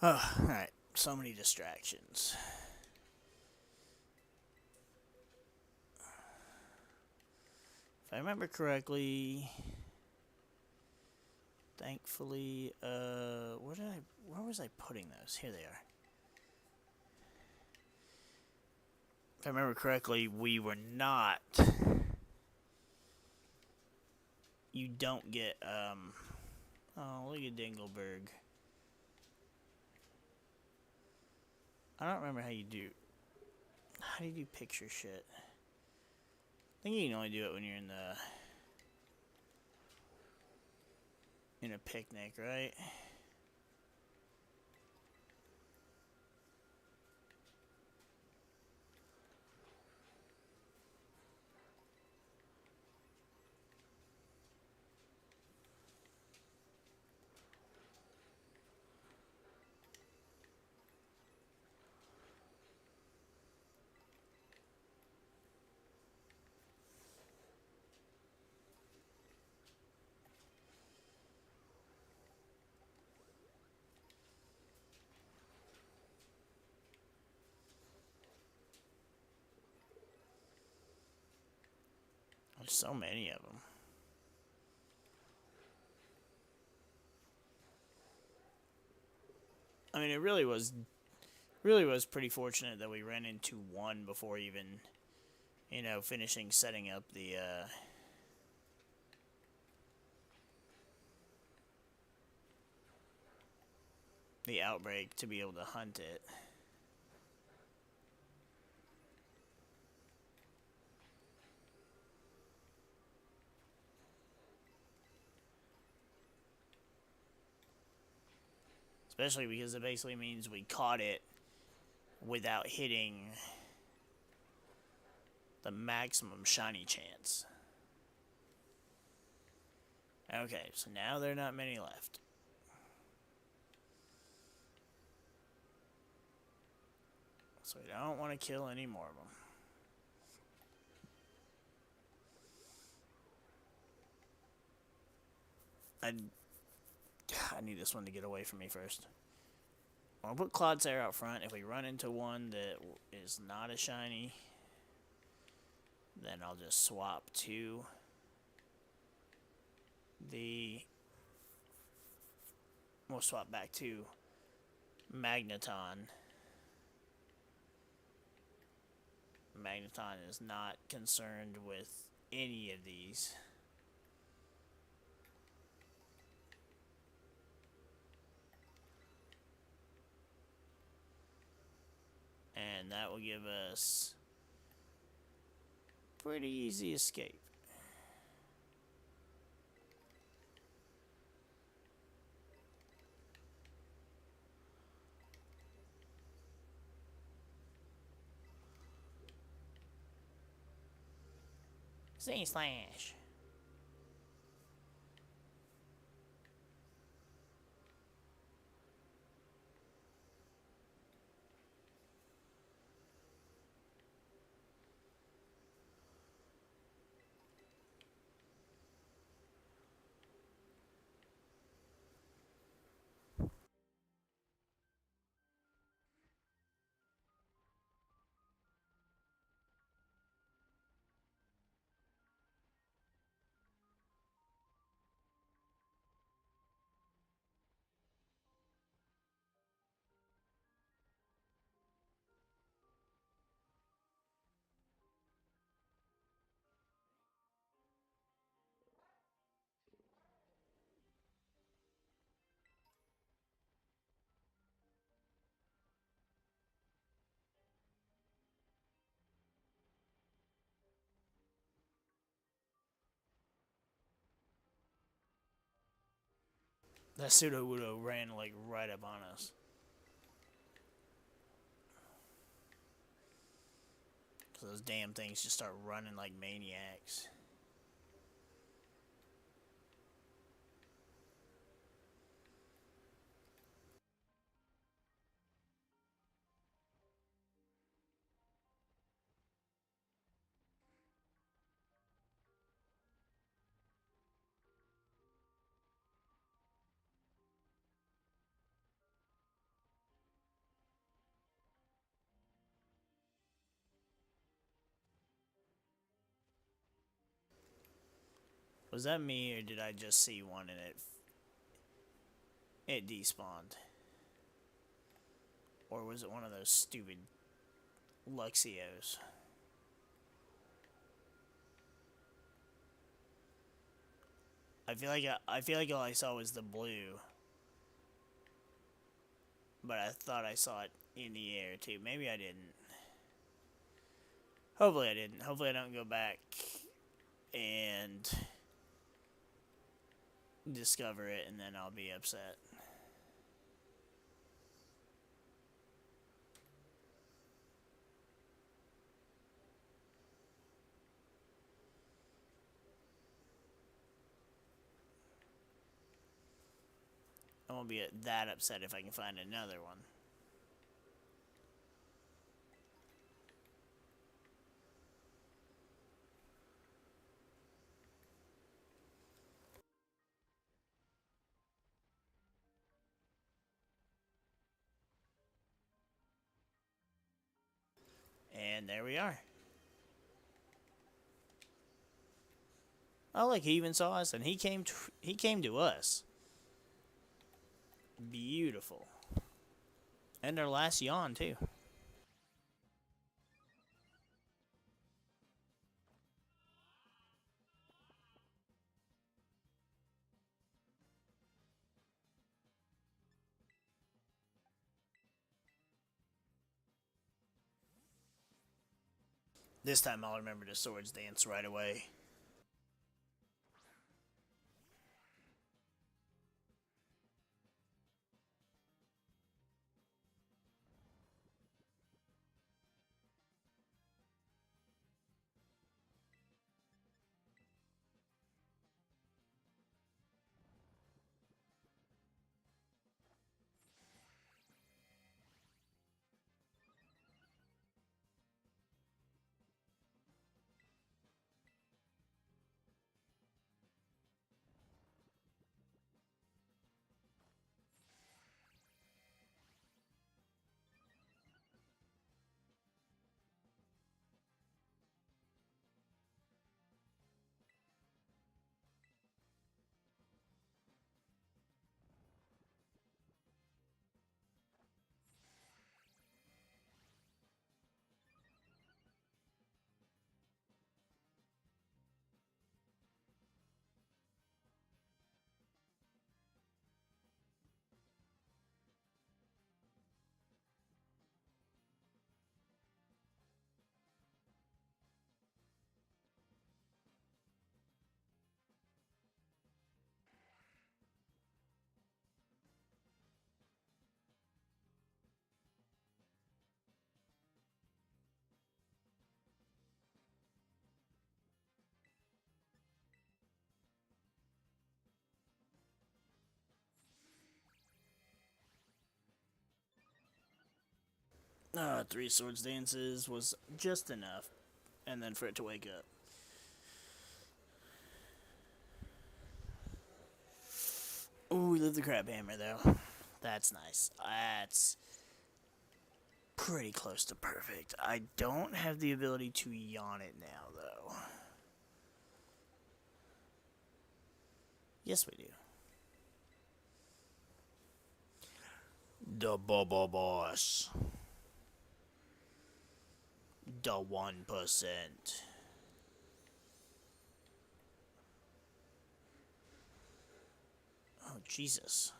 Oh, alright. So many distractions. If I remember correctly... Thankfully, where was I putting those? Here they are. If I remember correctly, we were not... You don't get, oh, look at Dingleberg. I don't remember how you do... How do you do picture shit? I think you can only do it when you're in the... In a picnic, right? So many of them. I mean, it really was pretty fortunate that we ran into one before even, you know, finishing setting up the outbreak to be able to hunt it. Especially because it basically means we caught it without hitting the maximum shiny chance. Okay, so now there are not many left. So we don't want to kill any more of them. I need this one to get away from me first. I'll put Clodsair out front. If we run into one that is not a shiny, then I'll just swap to we'll swap back to Magneton. Magneton is not concerned with any of these. And that will give us pretty easy escape. Z/. That Sudowoodo ran like right up on us. So those damn things just start running like maniacs. Was that me, or did I just see one and it despawned? Or was it one of those stupid Luxios? I feel like all I saw was the blue, but I thought I saw it in the air too. Maybe I didn't. Hopefully I didn't. Hopefully I don't go back and discover it and then I'll be upset. I won't be that upset if I can find another one. And there we are. Oh, look, he even saw us, and he came to us. Beautiful. And our last yawn, too. This time I'll remember the swords dance right away. Three swords dances was just enough, and then for it to wake up. Ooh, we lived the crab hammer though. That's nice. That's pretty close to perfect. I don't have the ability to yawn it now though. Yes, we do. The Bubble Boss. The 1%. Oh, Jesus.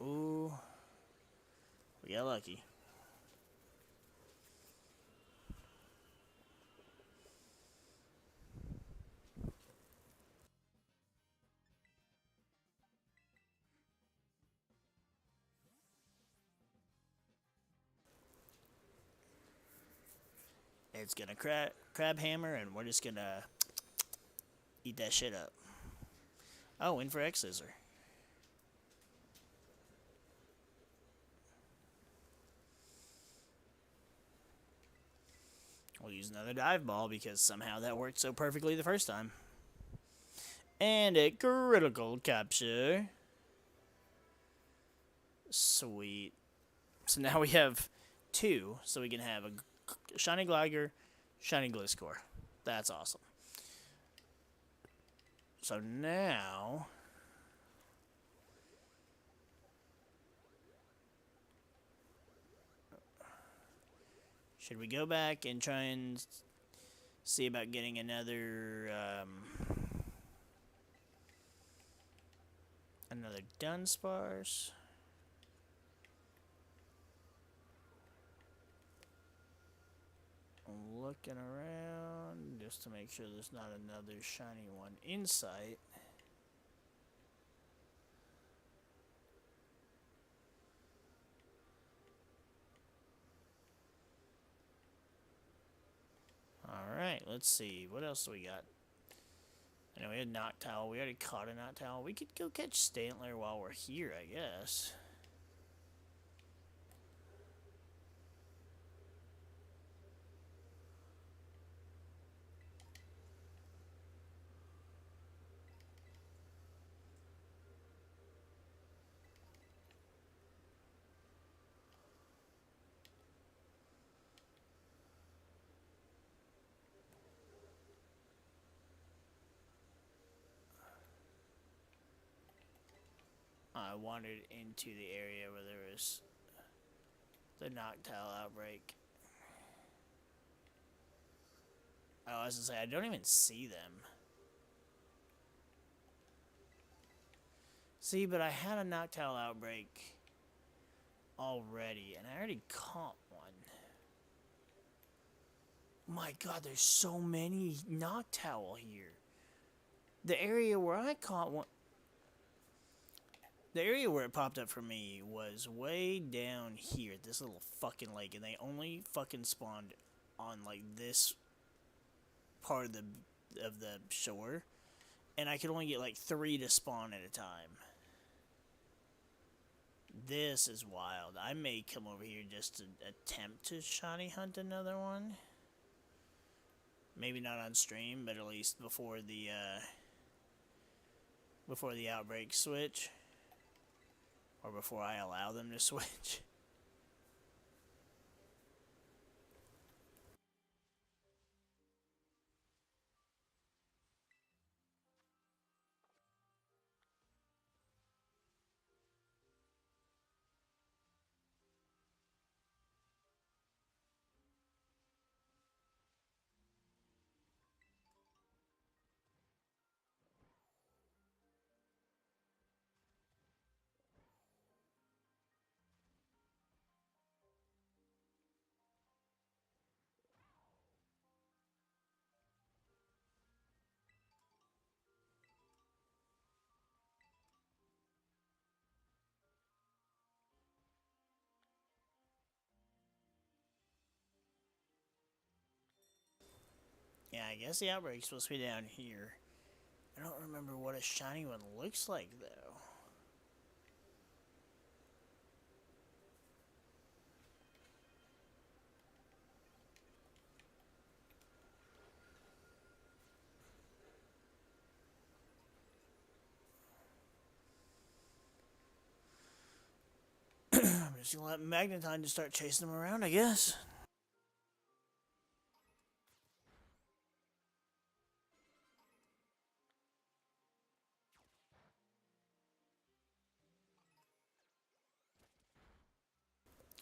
Ooh. We got lucky. It's gonna crab hammer, and we're just gonna eat that shit up. Oh, in for X Scissor. We'll use another dive ball because somehow that worked so perfectly the first time. And a critical capture. Sweet. So now we have two, so we can have a Shiny Gligar, Shiny Gliscor. That's awesome. So now... should we go back and try and see about getting another Dunsparce? I'm looking around just to make sure there's not another shiny one in sight. Alright, let's see. What else do we got? I know we had Noctowl. We already caught a Noctowl. We could go catch Stantler while we're here, I guess. I wandered into the area where there was the Noctile outbreak. Oh, I was gonna say, I don't even see them. See, but I had a Noctile outbreak already, and I already caught one. My god, there's so many Noctowl here. The area where I caught one... The area where it popped up for me was way down here at this little fucking lake, and they only fucking spawned on, like, this part of the shore, and I could only get, like, 3 to spawn at a time. This is wild. I may come over here just to attempt to shiny hunt another one. Maybe not on stream, but at least before the outbreak switch. Or before I allow them to switch. Yeah, I guess the outbreak's supposed to be down here. I don't remember what a shiny one looks like, though. I'm just gonna let Magneton just start chasing them around, I guess.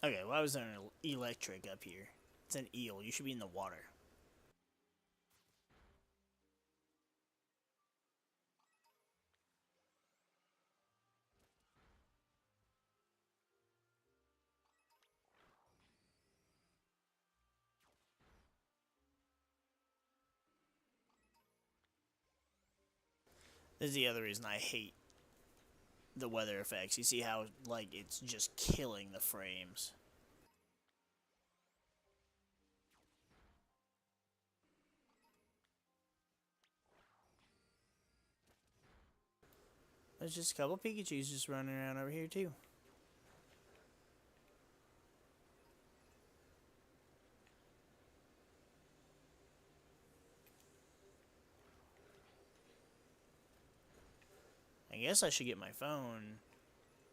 Okay, why was there an electric up here? It's an eel. You should be in the water. This is the other reason I hate the weather effects. You see how, like, it's just killing the frames. There's just a couple Pikachus just running around over here, too. I guess I should get my phone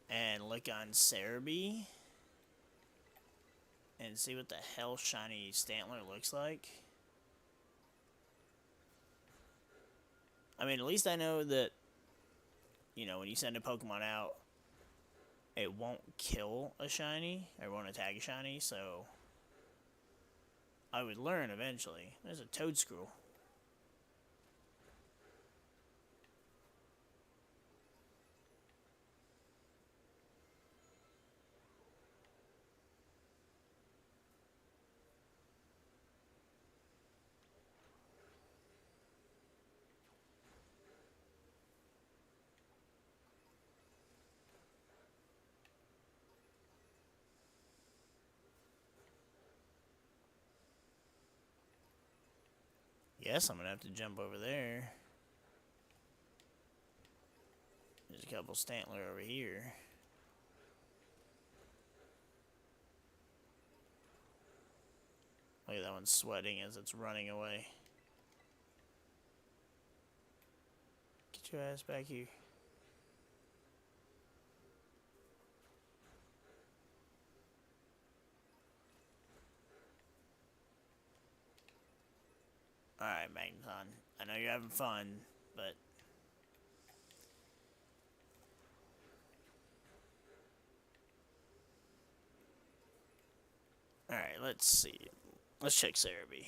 and look on Cerebi and see what the hell shiny Stantler looks like. I mean, at least I know that, you know, when you send a Pokemon out, it won't kill a shiny, or won't attack a shiny, so I would learn eventually. There's a Toedscruel. Guess I'm gonna have to jump over there. There's a couple Stantler over here. Look at that one sweating as it's running away. Get your ass back here. Alright, Magneton. I know you're having fun, but let's see. Let's check Cerebi.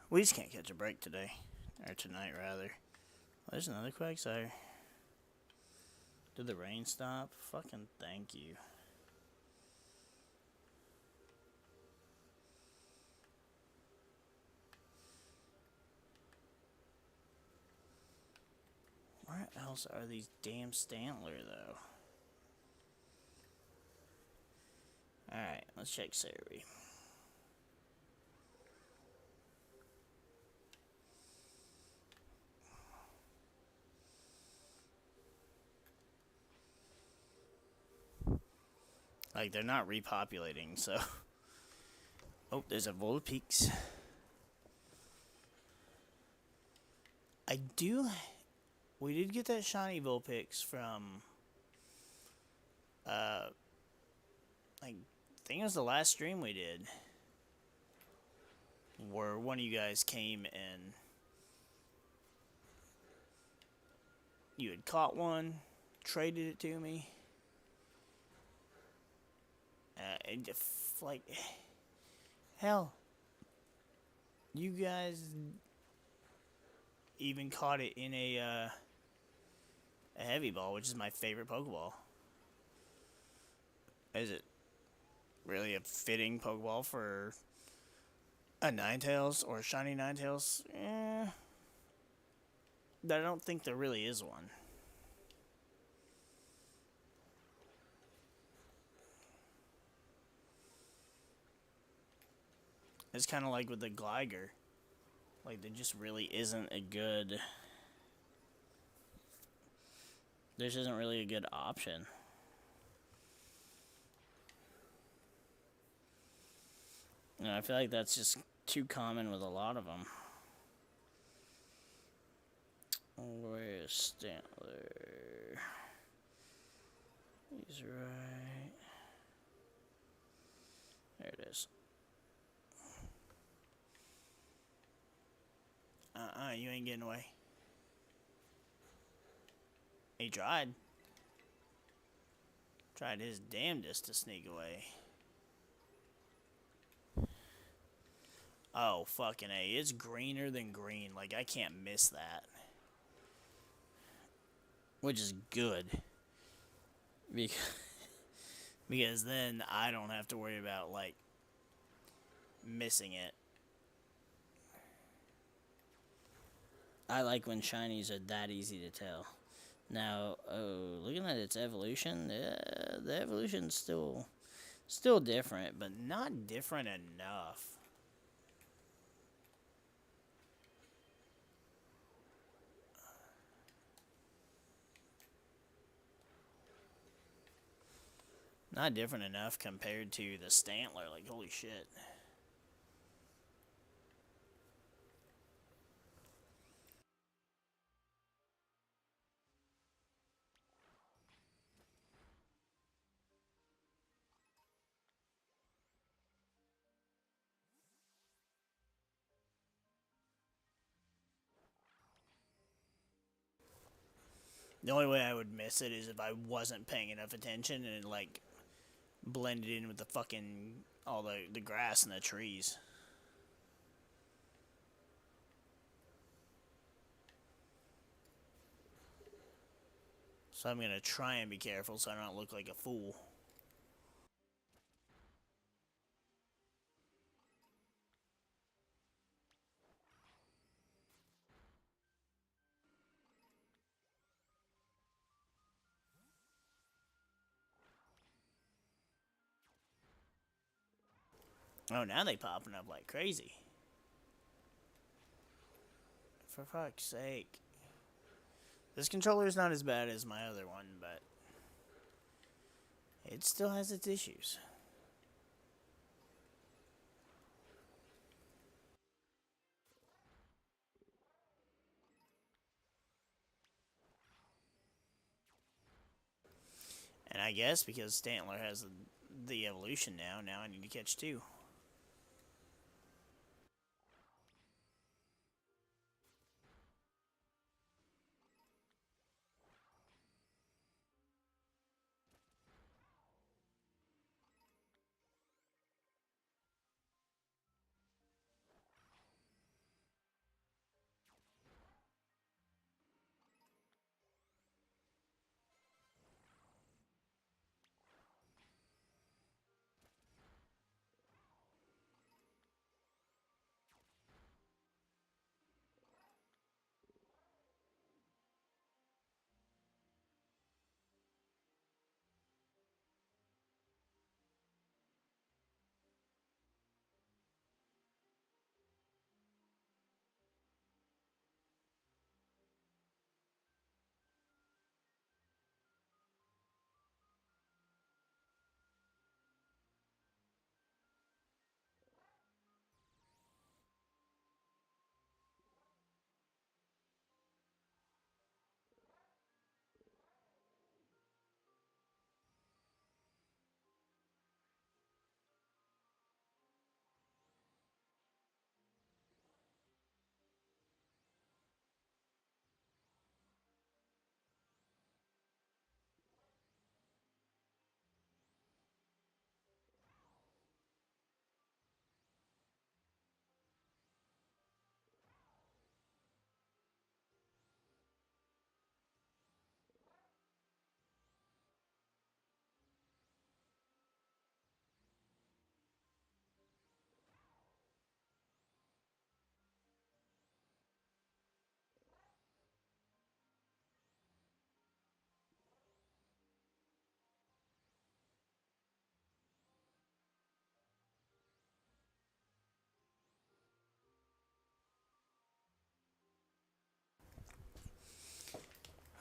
We just can't catch a break today. Or tonight, rather. There's another Quagsire. Did the rain stop? Fucking thank you. Where else are these damn Stantler, though? Alright, let's check Cerebi. Like, they're not repopulating, so... Oh, there's a Vulpix. We did get that shiny Vulpix from... I think it was the last stream we did. Where one of you guys came and... You had caught one, traded it to me. Like... Hell, you guys even caught it in a heavy ball, which is my favorite Pokeball. Is it really a fitting Pokeball for a Ninetales or a shiny Ninetales? I don't think there really is one. It's kind of like with the Gligar. Like, there just really isn't a good... There just isn't really a good option. You know, I feel like that's just too common with a lot of them. Where's Stantler? He's right... There it is. You ain't getting away. He tried. Tried his damnedest to sneak away. Oh, fucking A. It's greener than green. Like, I can't miss that. Which is good. Because then I don't have to worry about, like, missing it. I like when shinies are that easy to tell. Now, looking at its evolution, the evolution's still different, but Not different enough. Not different enough compared to the Stantler. Like, holy shit. The only way I would miss it is if I wasn't paying enough attention and it, like, blended in with the fucking all the grass and the trees. So I'm gonna try and be careful so I don't look like a fool. Oh, now they popping up like crazy. For fuck's sake. This controller is not as bad as my other one, but it still has its issues. And I guess because Stantler has the evolution now I need to catch two.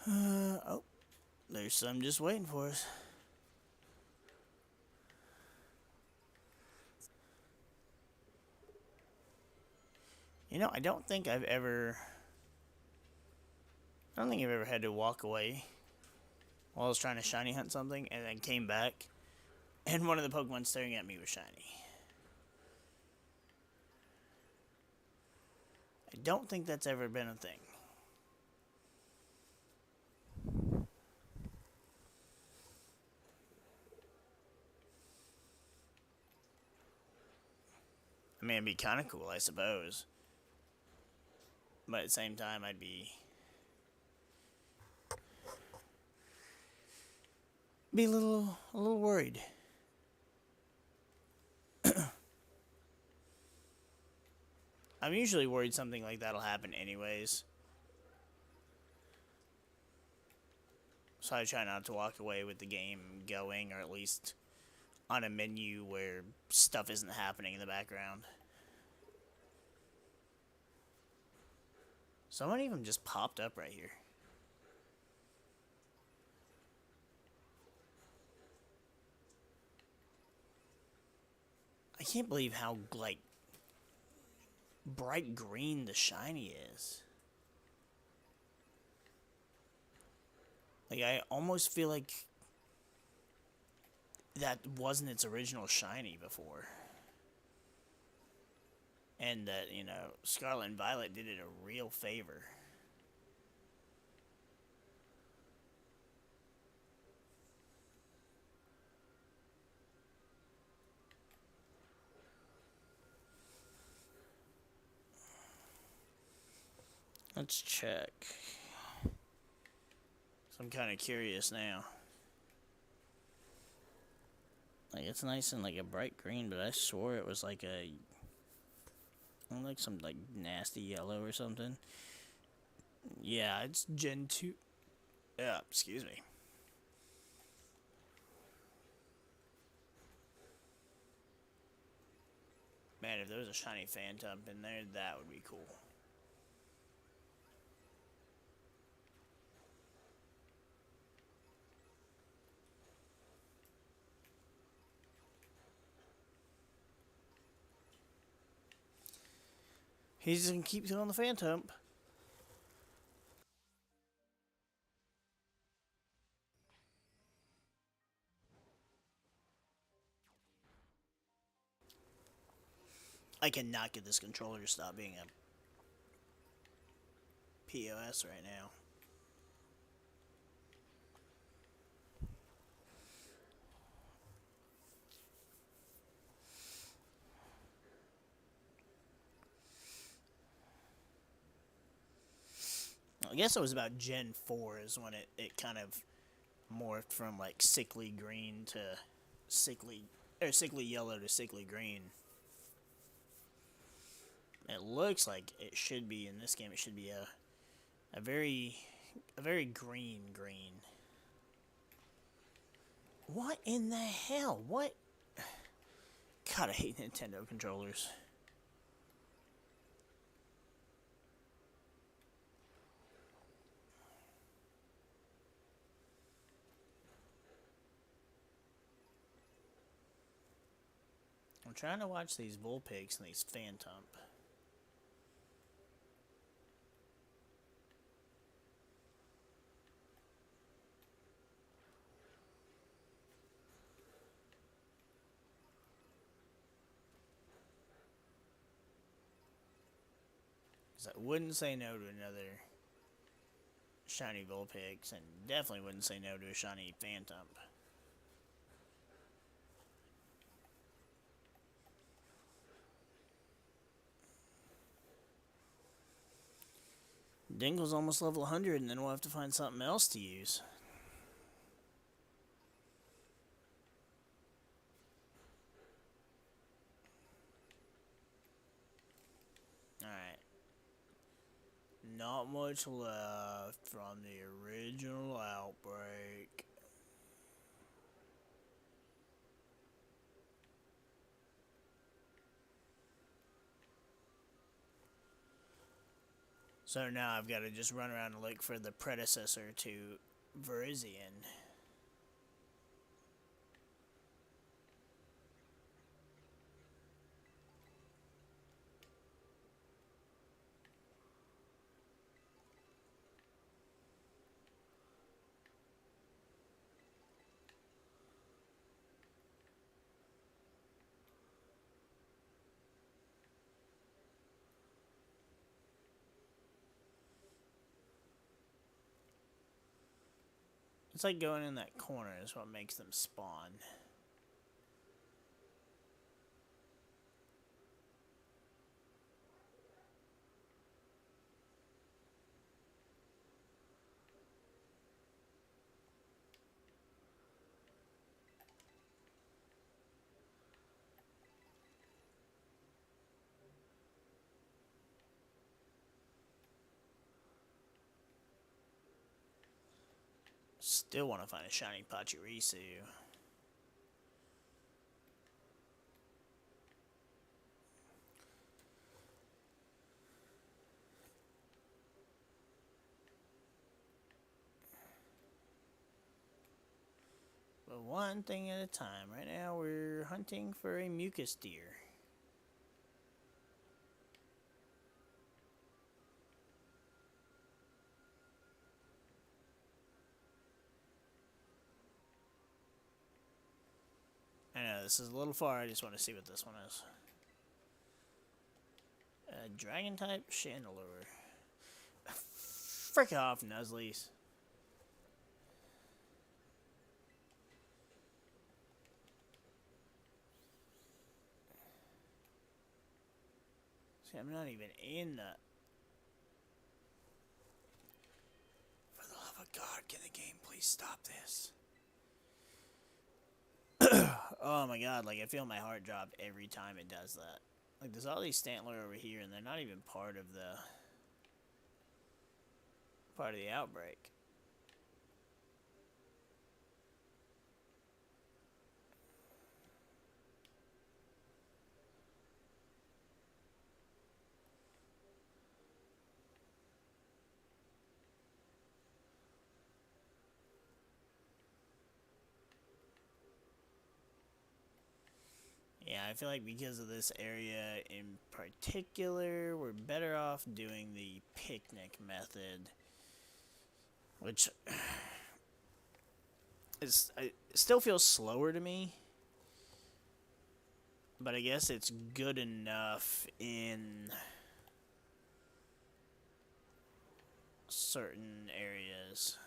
Oh, there's some just waiting for us. You know, I don't think I've ever had to walk away while I was trying to shiny hunt something and then came back and one of the Pokemon staring at me was shiny. I don't think that's ever been a thing. I mean, it'd be kind of cool, I suppose. But at the same time, I'd be a little worried. I'm usually worried something like that'll happen anyways. So I try not to walk away with the game going, or at least on a menu where stuff isn't happening in the background. So many of them just popped up right here. I can't believe how, like, bright green the shiny is. Like, I almost feel like that wasn't its original shiny before. And that, you know, Scarlet and Violet did it a real favor. Let's check. So I'm kind of curious now. Like, it's nice and like a bright green, but I swore it was like like some like nasty yellow or something. Yeah, it's Gen 2. Yeah, excuse me. Man, if there was a shiny Phantom in there, that would be cool. He's just gonna keep doing the Phantom. I cannot get this controller to stop being a POS right now. I guess it was about Gen 4 is when it kind of morphed from like sickly green to sickly yellow to sickly green. It looks like it should be in this game. It should be a very green. What in the hell? What? God, I hate Nintendo controllers. I'm trying to watch these Vulpix and these Phantom. Because I wouldn't say no to another shiny Vulpix, and definitely wouldn't say no to a shiny Phantom. Dingle's almost level 100, and then we'll have to find something else to use. Alright. Not much left from the original Outbreak. So now I've got to just run around and look for the predecessor to Virizion. It's like going in that corner is what makes them spawn. Still want to find a shiny Pachirisu. But one thing at a time. Right now we're hunting for a mucus deer. I know this is a little far. I just want to see what this one is. Dragon type Chandelure. Frick off, Nuzleys. See, I'm not even in the. For the love of God, can the game please stop this? Oh my god, like I feel my heart drop every time it does that. Like there's all these Stantler over here and they're not even part of the outbreak. Yeah, I feel like because of this area in particular, we're better off doing the picnic method, which it still feels slower to me, but I guess it's good enough in certain areas.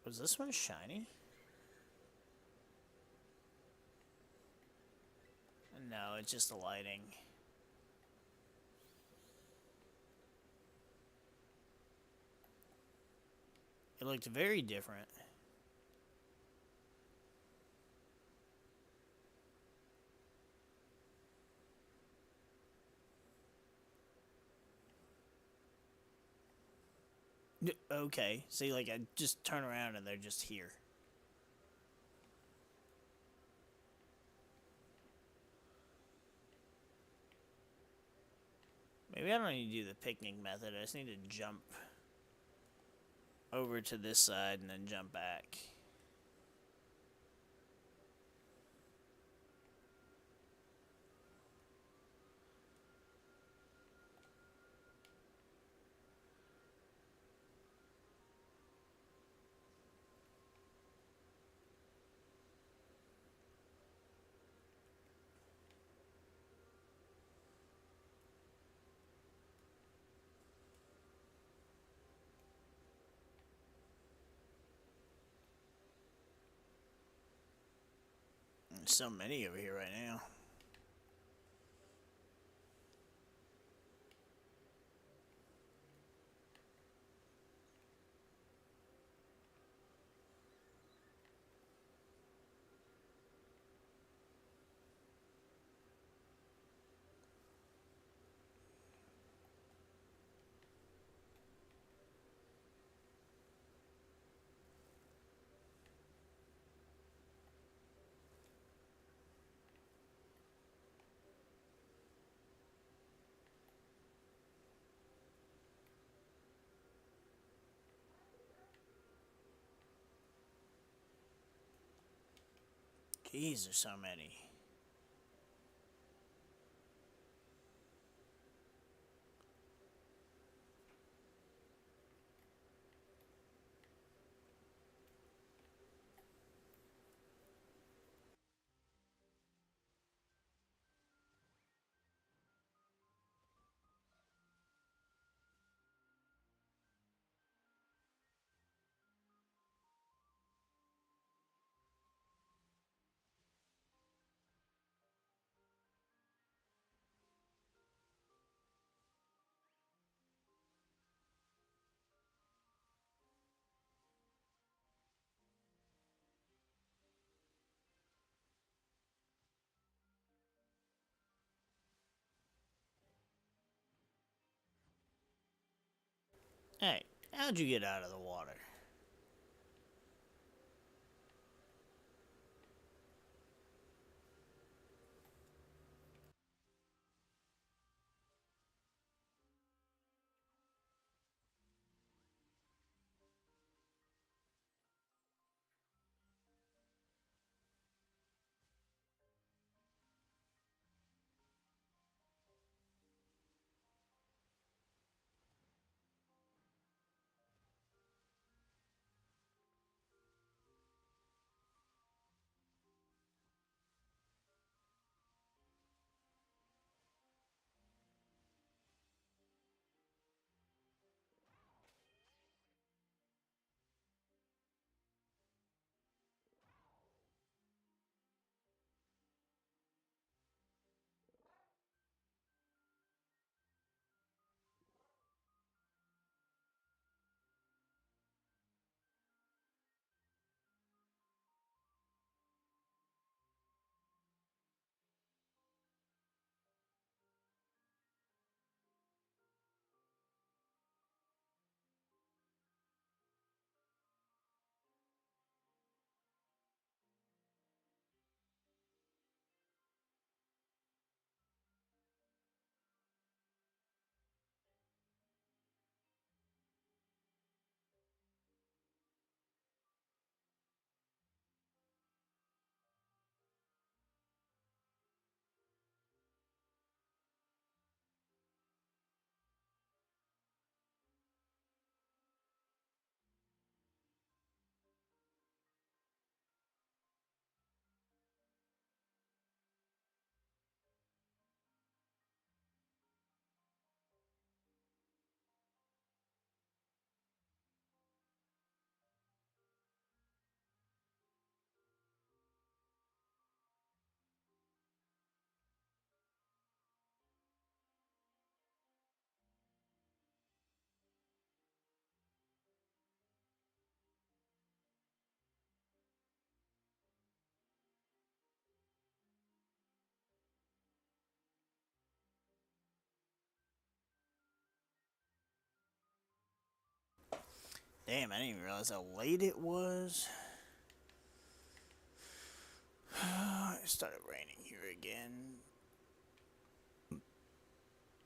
Was this one shiny? No, it's just the lighting. It looked very different. Okay, see, like, I just turn around and they're just here. Maybe I don't need to do the picnic method, I just need to jump over to this side and then jump back. There's so many over here right now. Jeez, there's so many. Hey, how'd you get out of the water? Damn, I didn't even realize how late it was. It started raining here again.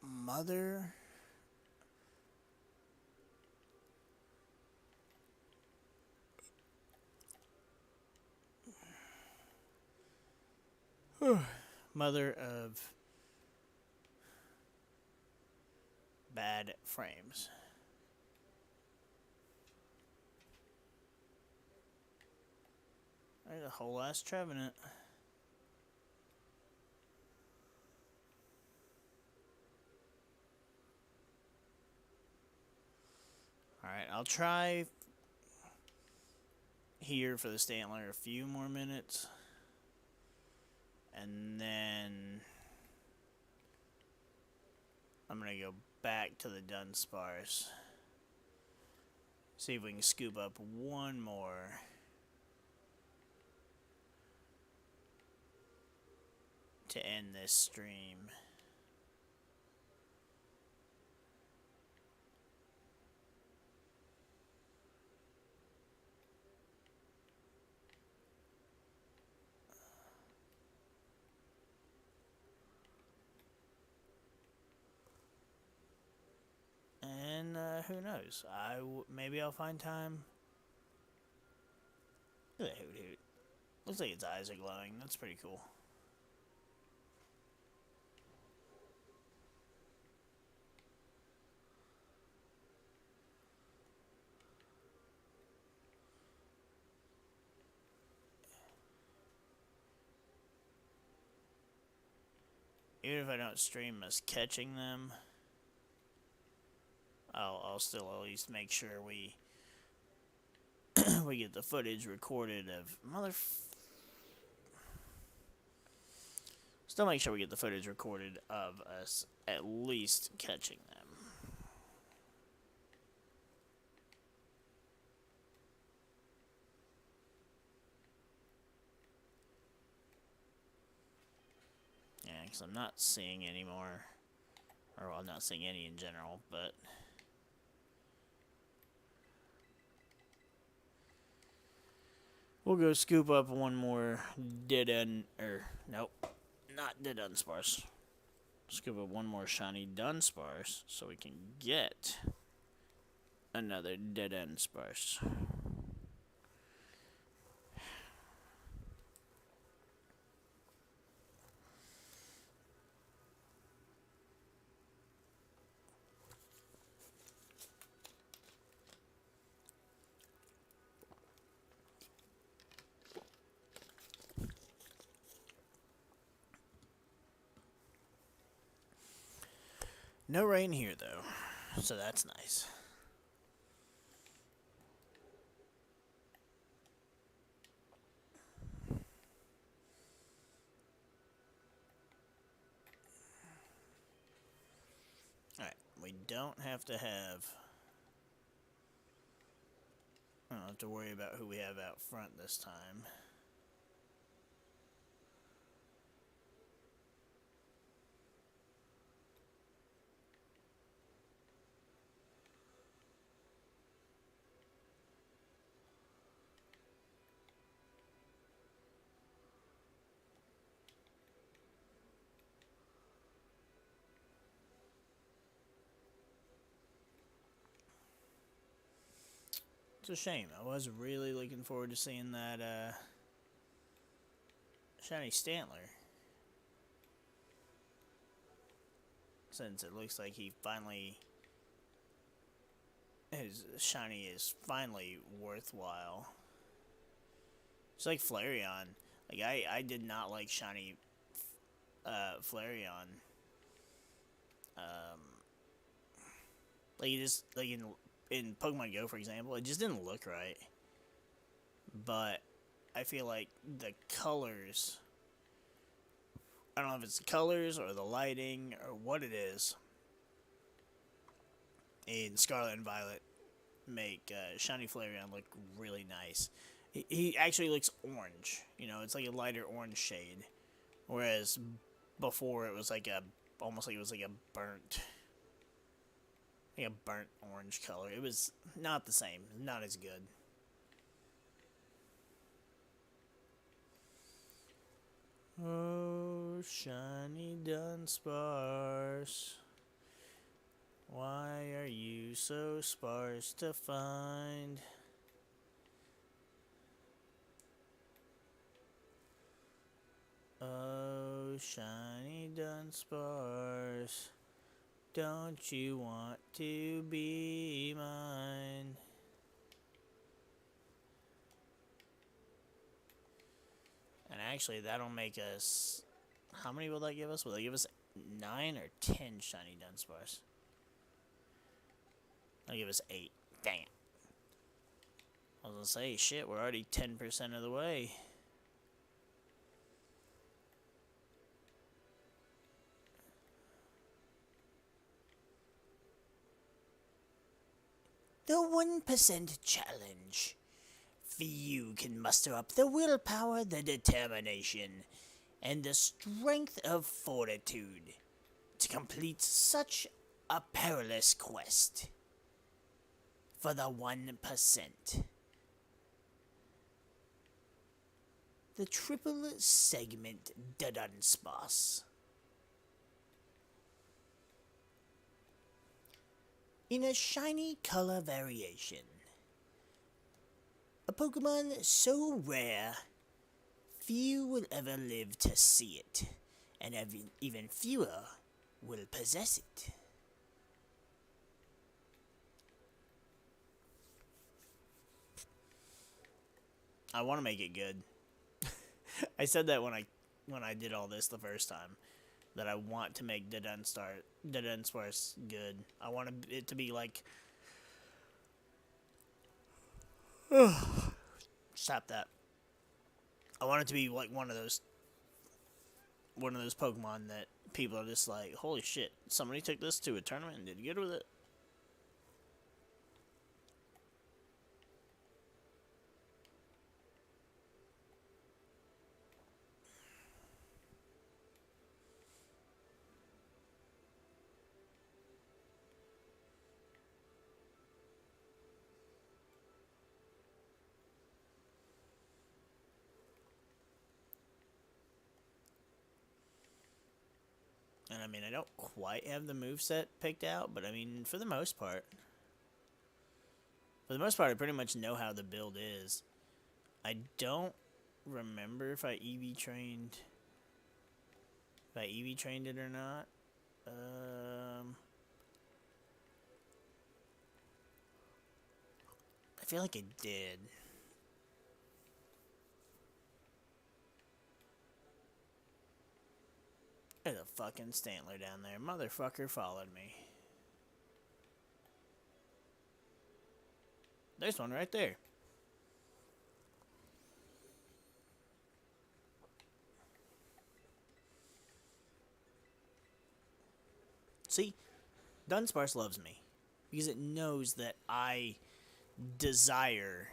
Mother. Mother of bad frames. There's a whole ass Trevenant. Alright, I'll try here for the Stantler a few more minutes. And then I'm gonna go back to the Dunsparce. See if we can scoop up one more. To end this stream. And who knows? Maybe I'll find time. Look at that Hoot Hoot. Looks like its eyes are glowing. That's pretty cool. Even if I don't stream us catching them, I'll still at least make sure we we get the footage recorded of Still make sure we get the footage recorded of us at least catching them. Yeah, because I'm not seeing any more. Or, well, I'm not seeing any in general, but We'll go scoop up one more dead end, nope, not dead Dunsparce. Scoop up one more shiny Dunsparce so we can get another dead end Sparse. No rain here, though, so that's nice. Alright, we don't have to have... I don't have to worry about who we have out front this time. It's a shame. I was really looking forward to seeing that shiny Stantler. Since it looks like he finally... his shiny is finally worthwhile. It's like Flareon. Like, I did not like shiny Flareon. Like, it just... like, in Pokemon Go, for example, it just didn't look right. But I feel like the colors... I don't know if it's the colors or the lighting or what it is in Scarlet and Violet make shiny Flareon look really nice. He actually looks orange. You know, it's like a lighter orange shade. Whereas before it was like a... almost like it was like a burnt... like a burnt orange color. It was not the same. Not as good. Oh, shiny Dunsparce. Why are you so sparse to find? Oh, shiny Dunsparce. Don't you want to be mine? And actually, that'll make us... how many will that give us? Will they give us 9 or 10 shiny Dunsparce? That'll give us 8. Dang it. I was gonna say, shit, we're already 10% of the way. The 1% challenge. Few can muster up the willpower, the determination, and the strength of fortitude to complete such a perilous quest. For the 1%. The triple segment Dunsparce. In a shiny color variation. A Pokemon so rare, few will ever live to see it, and even fewer will possess it. I want to make it good. I said that when I did all this the first time, that I want to make the Dunsparce good. I want it to be like... stop that. I want it to be like one of those Pokemon that people are just like, holy shit, somebody took this to a tournament and did good with it. And I mean, I don't quite have the moveset picked out, but I mean, for the most part, I pretty much know how the build is. I don't remember if I EV trained it or not. I feel like I did. There's a fucking Stantler down there. Motherfucker followed me. There's one right there. See, Dunsparce loves me because it knows that I desire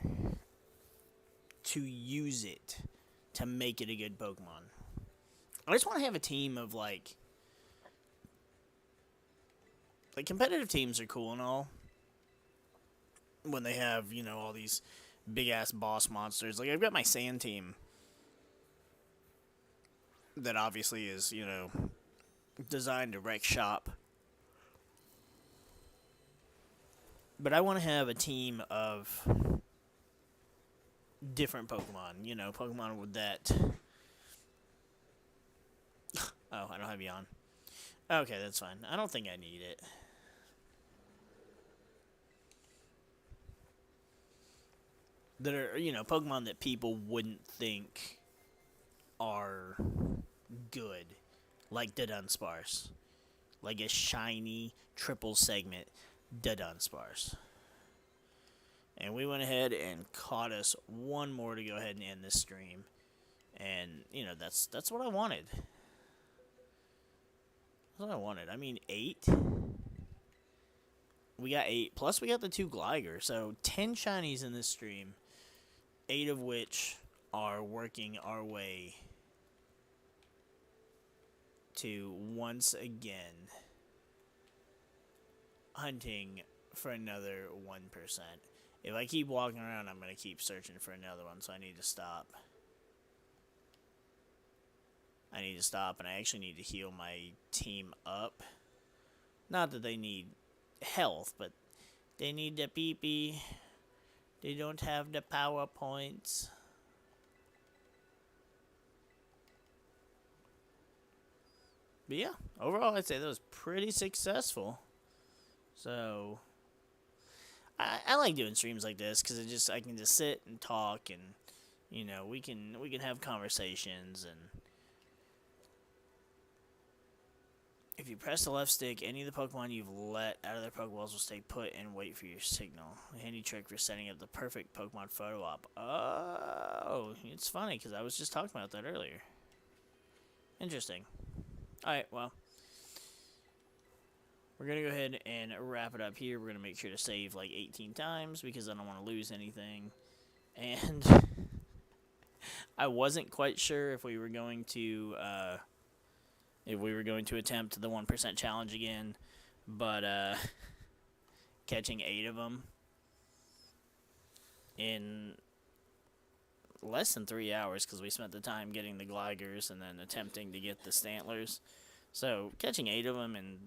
to use it to make it a good Pokemon. I just want to have a team of like competitive teams are cool and all when they have, you know, all these big ass boss monsters. Like I've got my sand team that obviously is, you know, designed to wreck shop. But I want to have a team of different Pokemon, you know, Pokemon with that. Oh, I don't have you on. Okay, that's fine. I don't think I need it. That are, you know, Pokemon that people wouldn't think are good. Like the Dunsparce. Like a shiny triple segment Dunsparce. And we went ahead and caught us one more to go ahead and end this stream. And, you know, that's what I wanted. That's what I wanted. I mean, 8. We got 8. Plus we got the 2 Gligar. So 10 shinies in this stream. 8 of which are working our way to once again hunting for another 1%. If I keep walking around, I'm going to keep searching for another one, so I need to stop. And I actually need to heal my team up. Not that they need health, but they need the PP. They don't have the power points. But yeah, overall I'd say that was pretty successful. So I like doing streams like this because I can just sit and talk, and you know we can have conversations. And if you press the left stick, any of the Pokemon you've let out of their Pokeballs will stay put and wait for your signal. A handy trick for setting up the perfect Pokemon photo op. Oh, it's funny because I was just talking about that earlier. Interesting. Alright, well, we're going to go ahead and wrap it up here. We're going to make sure to save like 18 times because I don't want to lose anything. And I wasn't quite sure if we were going to attempt the 1% challenge again, but catching 8 of them in less than 3 hours because we spent the time getting the Gligers and then attempting to get the Stantlers. So catching 8 of them in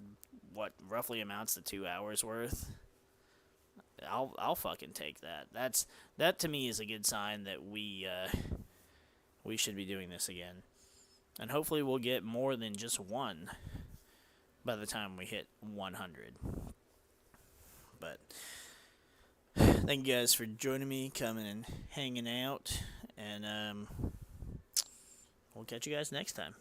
what roughly amounts to 2 hours worth, I'll fucking take that. That to me is a good sign that we should be doing this again. And hopefully we'll get more than just one by the time we hit 100. But thank you guys for joining me, coming and hanging out. And we'll catch you guys next time.